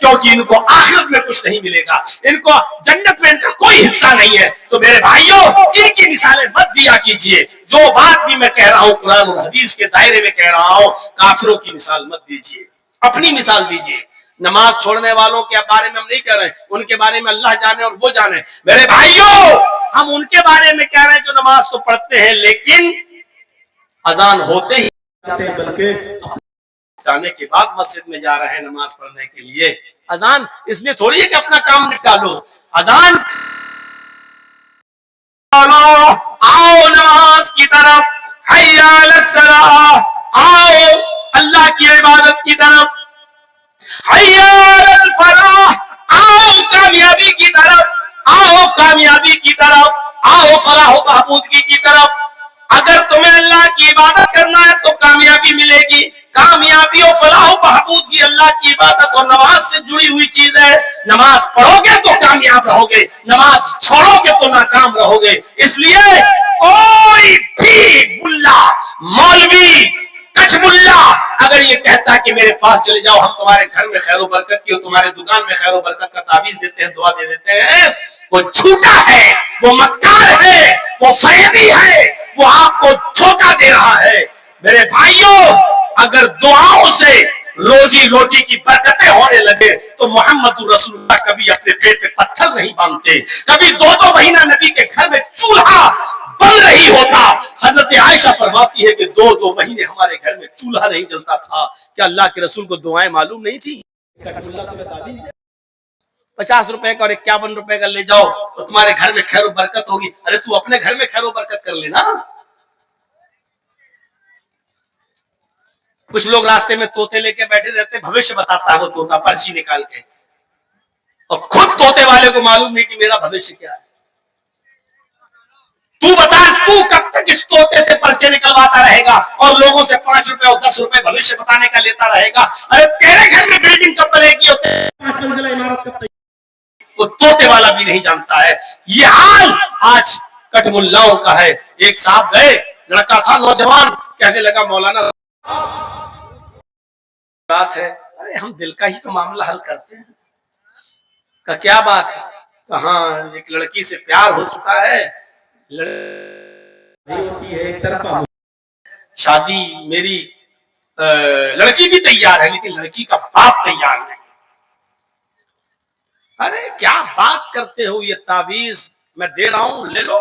کیونکہ ان کو آخرت میں کچھ نہیں ملے گا، ان کو جنت میں ان کا کوئی حصہ نہیں ہے۔ تو میرے بھائیوں ان کی مثالیں مت دیا کیجئے، جو بات بھی میں کہہ رہا ہوں قرآن اور حدیث کے دائرے میں کہہ رہا ہوں، کافروں کی مثال مت دیجئے، اپنی مثال دیجئے۔ نماز چھوڑنے والوں کے بارے میں ہم نہیں کہہ رہے ہیں، ان کے بارے میں اللہ جانے اور وہ جانے۔ میرے بھائیوں ہم ان کے بارے میں کہہ رہے ہیں جو نماز تو پڑھتے ہیں لیکن اذان ہوتے ہی بلکہ جانے کے بعد مسجد میں جا رہے ہیں نماز پڑھنے کے لیے۔ اذان اس لیے تھوڑی ہے کہ اپنا کام نپٹا لو، اذان آؤ نماز کی طرف، حی علی الصلاۃ، آؤ اللہ کی عبادت کی طرف، حی علی الفلاح، آؤ کامیابی کی طرف، آؤ کامیابی کی طرف، آؤ فلاح و بہبودگی کی طرف۔ اگر تمہیں اللہ کی عبادت کرنا ہے تو کامیابی ملے گی، کامیابی و فلاح و بہبودگی اللہ کی عبادت اور نماز سے جڑی ہوئی چیز ہے۔ نماز پڑھو گے تو کامیاب رہو گے، نماز چھوڑو گے تو ناکام رہو گے۔ اس لیے کوئی بھی ملا، مولوی، کچھ ملا اگر یہ کہتا کہ میرے پاس چلے جاؤ ہم تمہارے گھر میں خیر و برکت کی اور تمہارے دکان میں خیر و برکت کا تعویذ دیتے ہیں، دعا دے دیتے ہیں، وہ جھوٹا ہے، وہ مکار ہے، وہ فریبی ہے، وہ آپ کو دھوکہ دے رہا ہے۔ میرے بھائیوں اگر دعاؤں سے روزی روٹی کی برکتیں ہونے لگے تو محمد رسول اللہ کبھی اپنے پیٹ پہ پتھر نہیں باندھتے، کبھی دو دو مہینہ نبی کے گھر میں چولہا بن رہی ہوتا۔ حضرت عائشہ فرماتی ہے کہ دو دو مہینے ہمارے گھر میں چولہا نہیں جلتا تھا۔ کیا اللہ کے رسول کو دعائیں معلوم نہیں تھی؟ 50 روپے کا اور 51 روپے کا لے جاؤ تو تمہارے گھر میں خیر و برکت ہوگی۔ ارے تو اپنے گھر میں خیر و برکت کر لینا۔ کچھ لوگ راستے میں طوطے لے کے بیٹھے رہتے، بھوشیہ بتاتا ہے وہ طوطا پرچی نکال کے، اور خود طوطے والے کو معلوم نہیں کہ میرا بھوشیہ کیا ہے۔ تو بتا تو کب تک اس طوطے سے پرچے نکلواتا رہے گا اور لوگوں سے 5 روپے اور 10 روپے بھوشیہ بتانے کا لیتا رہے گا؟ ارے تیرے گھر میں بلڈنگ کب بنے گی اور 5 منزلہ عمارت کب تک؟ وہ طوطے والا بھی نہیں جانتا ہے۔ یہ حال آج کٹ ملاؤں کا ہے۔ ایک صاحب گئے، لڑکا تھا نوجوان، کہنے لگا مولانا بات ہے، ارے ہم دل کا ہی تو معاملہ حل کرتے ہیں۔ کہ کیا بات ہے؟ کہاں ایک لڑکی سے پیار ہو چکا ہے، شادی میری لڑکی بھی تیار ہے لیکن لڑکی کا باپ تیار نہیں۔ ارے کیا بات کرتے ہو، یہ تعویذ میں دے رہا ہوں، لے لو،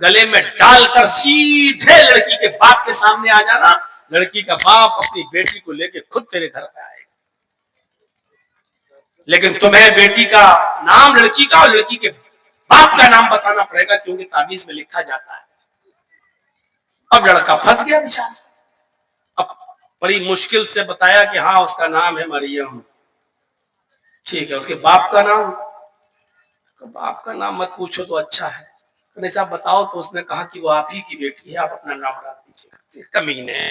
گلے میں ڈال کر سیدھے لڑکی کے باپ کے سامنے آ جانا، لڑکی کا باپ اپنی بیٹی کو لے کے خود تیرے گھر پہ آئے گا۔ لیکن تمہیں بیٹی کا نام لڑکی کا اور لڑکی کے باپ کا نام بتانا پڑے گا کیونکہ تعویذ میں لکھا جاتا ہے۔ اب لڑکا پھنس گیا بیچارہ، اب بڑی مشکل سے بتایا کہ ہاں اس کا نام ہے مریم، ٹھیک ہے، اس کے باپ کا نام، باپ کا نام مت پوچھو تو اچھا ہے، نہیں صاحب بتاؤ، تو اس نے کہا کہ وہ آپ ہی کی بیٹی ہے، آپ اپنا نام ڈال دیجیے۔ کمینے،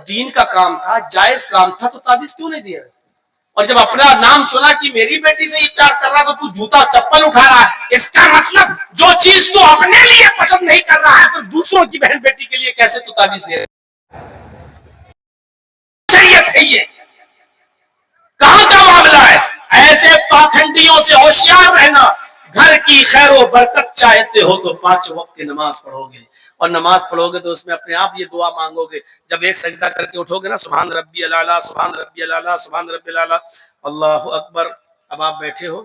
دین کا کام تھا، جائز کام تھا، تو تعویذ کیوں نہیں دیا؟ اور جب اپنا نام سنا کہ میری بیٹی سے یہ پیار کر رہا تو جوتا چپل اٹھا رہا ہے، اس کا مطلب جو چیز تو اپنے لیے پسند نہیں کر رہا ہے پھر دوسروں کی بہن بیٹی کے لیے کیسے تو تعویذ دے رہا ہے؟ شریعت ہے یہ، کہاں کا معاملہ ہے؟ ایسے پاکھنڈیوں سے ہوشیار رہنا۔ گھر کی خیر و برکت چاہتے ہو تو 5 وقت کی نماز پڑھو گے، اور نماز پڑھو گے تو اس میں اپنے آپ یہ دعا مانگو گے۔ جب ایک سجدہ کر کے اٹھو گے نا، سبحان ربی الاعلیٰ، سبحان ربی الاعلیٰ، سبحان ربی الاعلیٰ، اللہ اکبر، اب آپ بیٹھے ہو،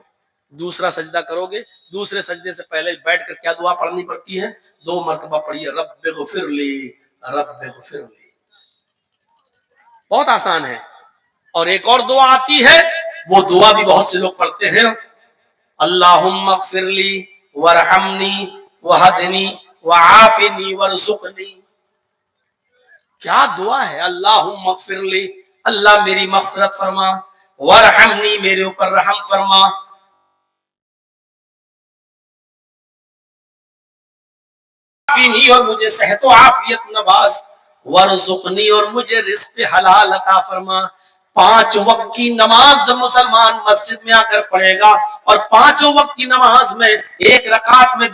دوسرا سجدہ کرو گے، دوسرے سجدے سے پہلے بیٹھ کر کیا دعا پڑھنی پڑتی ہے؟ 2 مرتبہ پڑھیے، رب اغفر لی، رب اغفر لی۔ بہت آسان ہے۔ اور ایک اور دعا آتی ہے، وہ دعا بھی بہت سے لوگ پڑھتے ہیں، اللہم اغفر لی ورحمنی وہدنی وعافنی ورزقنی۔ کیا دعا ہے؟ اللہم اغفر لی، اللہ میری مغفرت فرما، ورحمنی میرے اوپر رحم فرما، وعافنی اور مجھے صحت و عافیت نواز، ورزقنی اور مجھے رزق حلال عطا فرما۔ 5 وقت کی نماز جب مسلمان مسجد میں آ کر پڑھے گا اور 5 وقت کی نماز میں ایک رکعت میں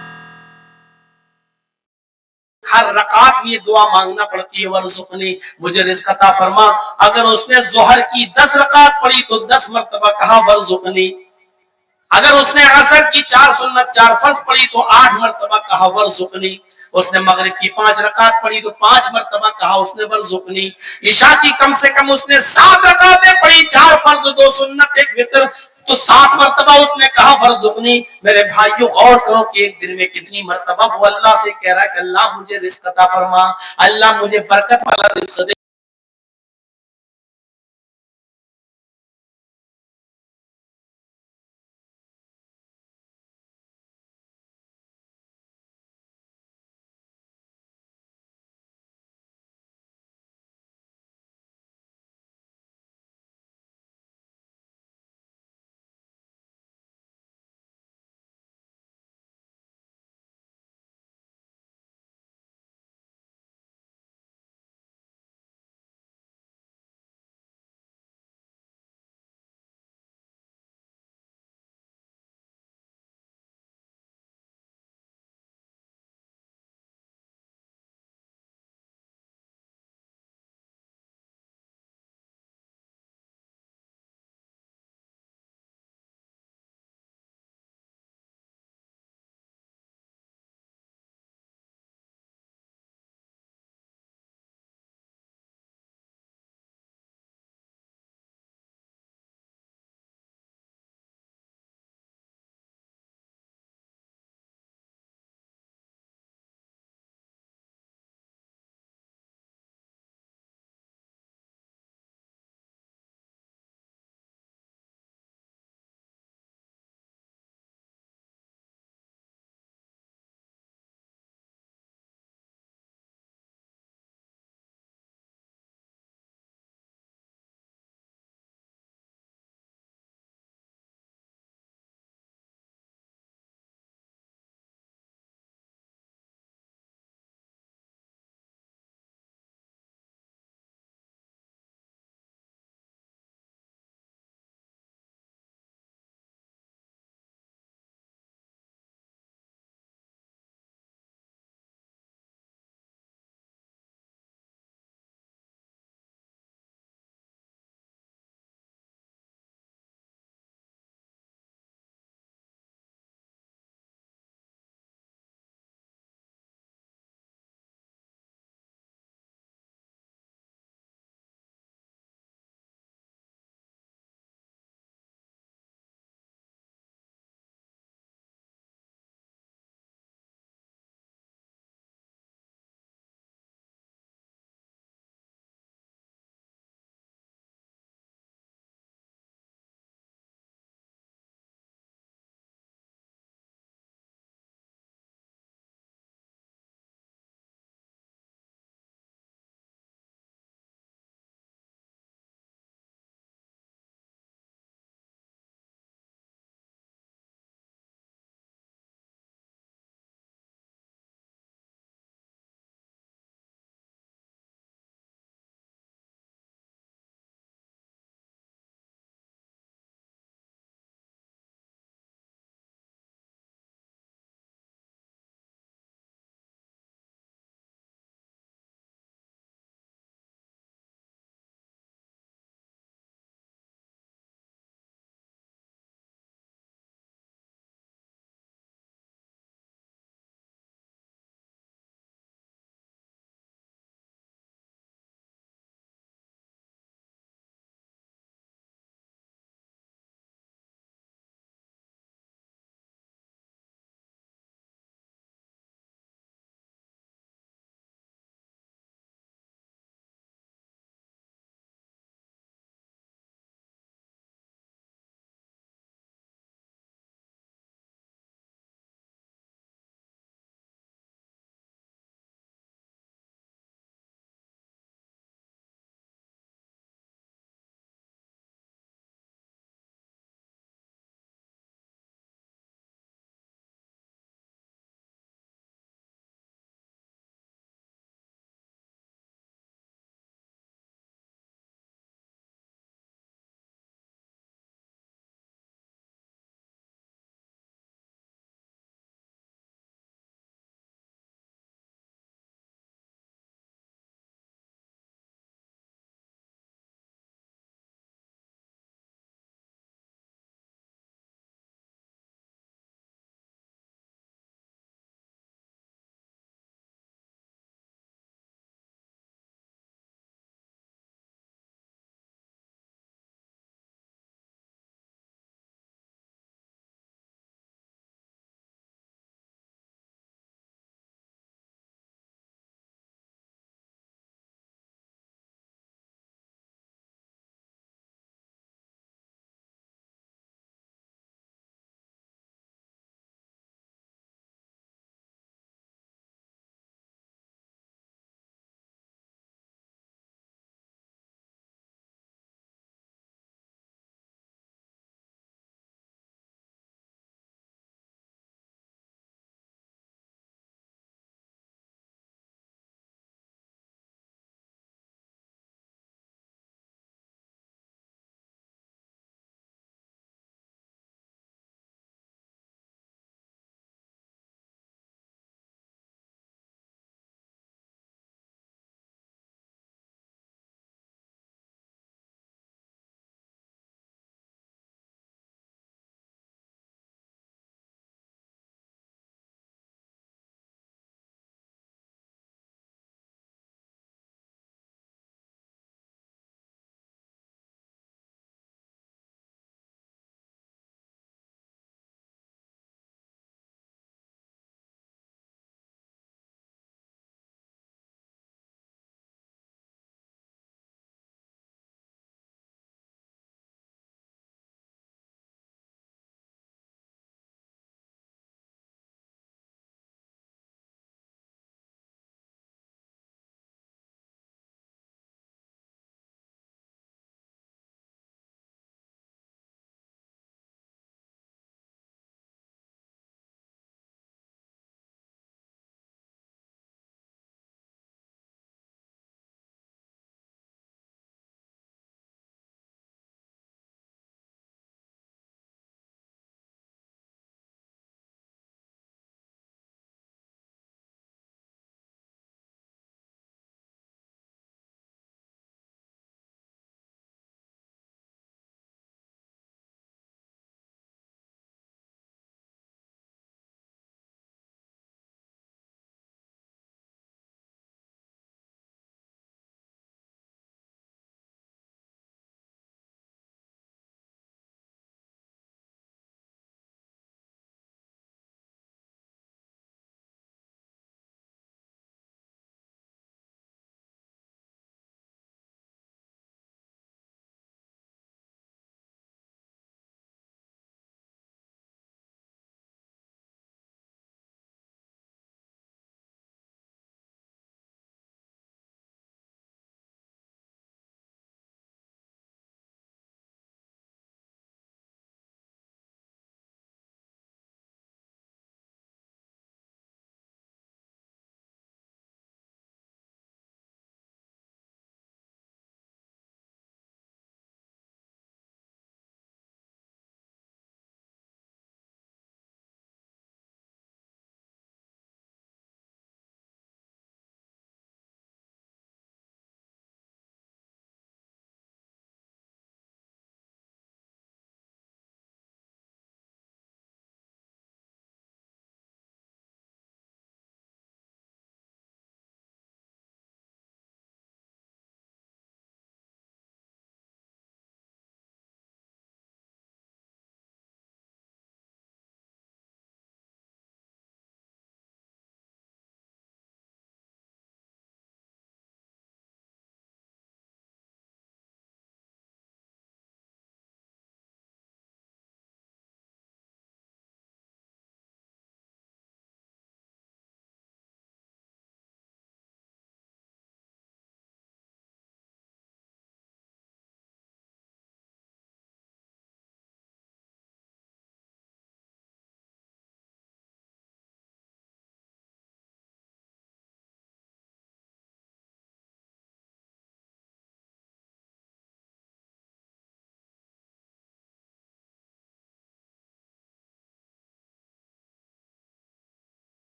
ہر رکعت میں یہ دعا مانگنا پڑتی ہے، ورزقنی، مجھے رزق عطا فرما۔ اگر اس نے ظہر کی 10 رکعت پڑھی تو 10 مرتبہ کہا ورزقنی، اگر اس نے عصر کی 4 سنت 4 فرض پڑھی تو 8 مرتبہ کہا ورزقنی، اس نے مغرب کی 5 رکعت پڑھی تو 5 مرتبہ کہا اس نے ورزقنی، عشاء کی کم سے کم اس نے 7 رکعتیں پڑھی، 4 فرض 2 سنت 1 وتر، تو 7 مرتبہ اس نے کہا ورزقنی۔ میرے بھائیو غور کرو کہ ایک دن میں کتنی مرتبہ وہ اللہ سے کہہ رہا ہے کہ اللہ مجھے رزق عطا فرما، اللہ مجھے برکت والا رزق دے۔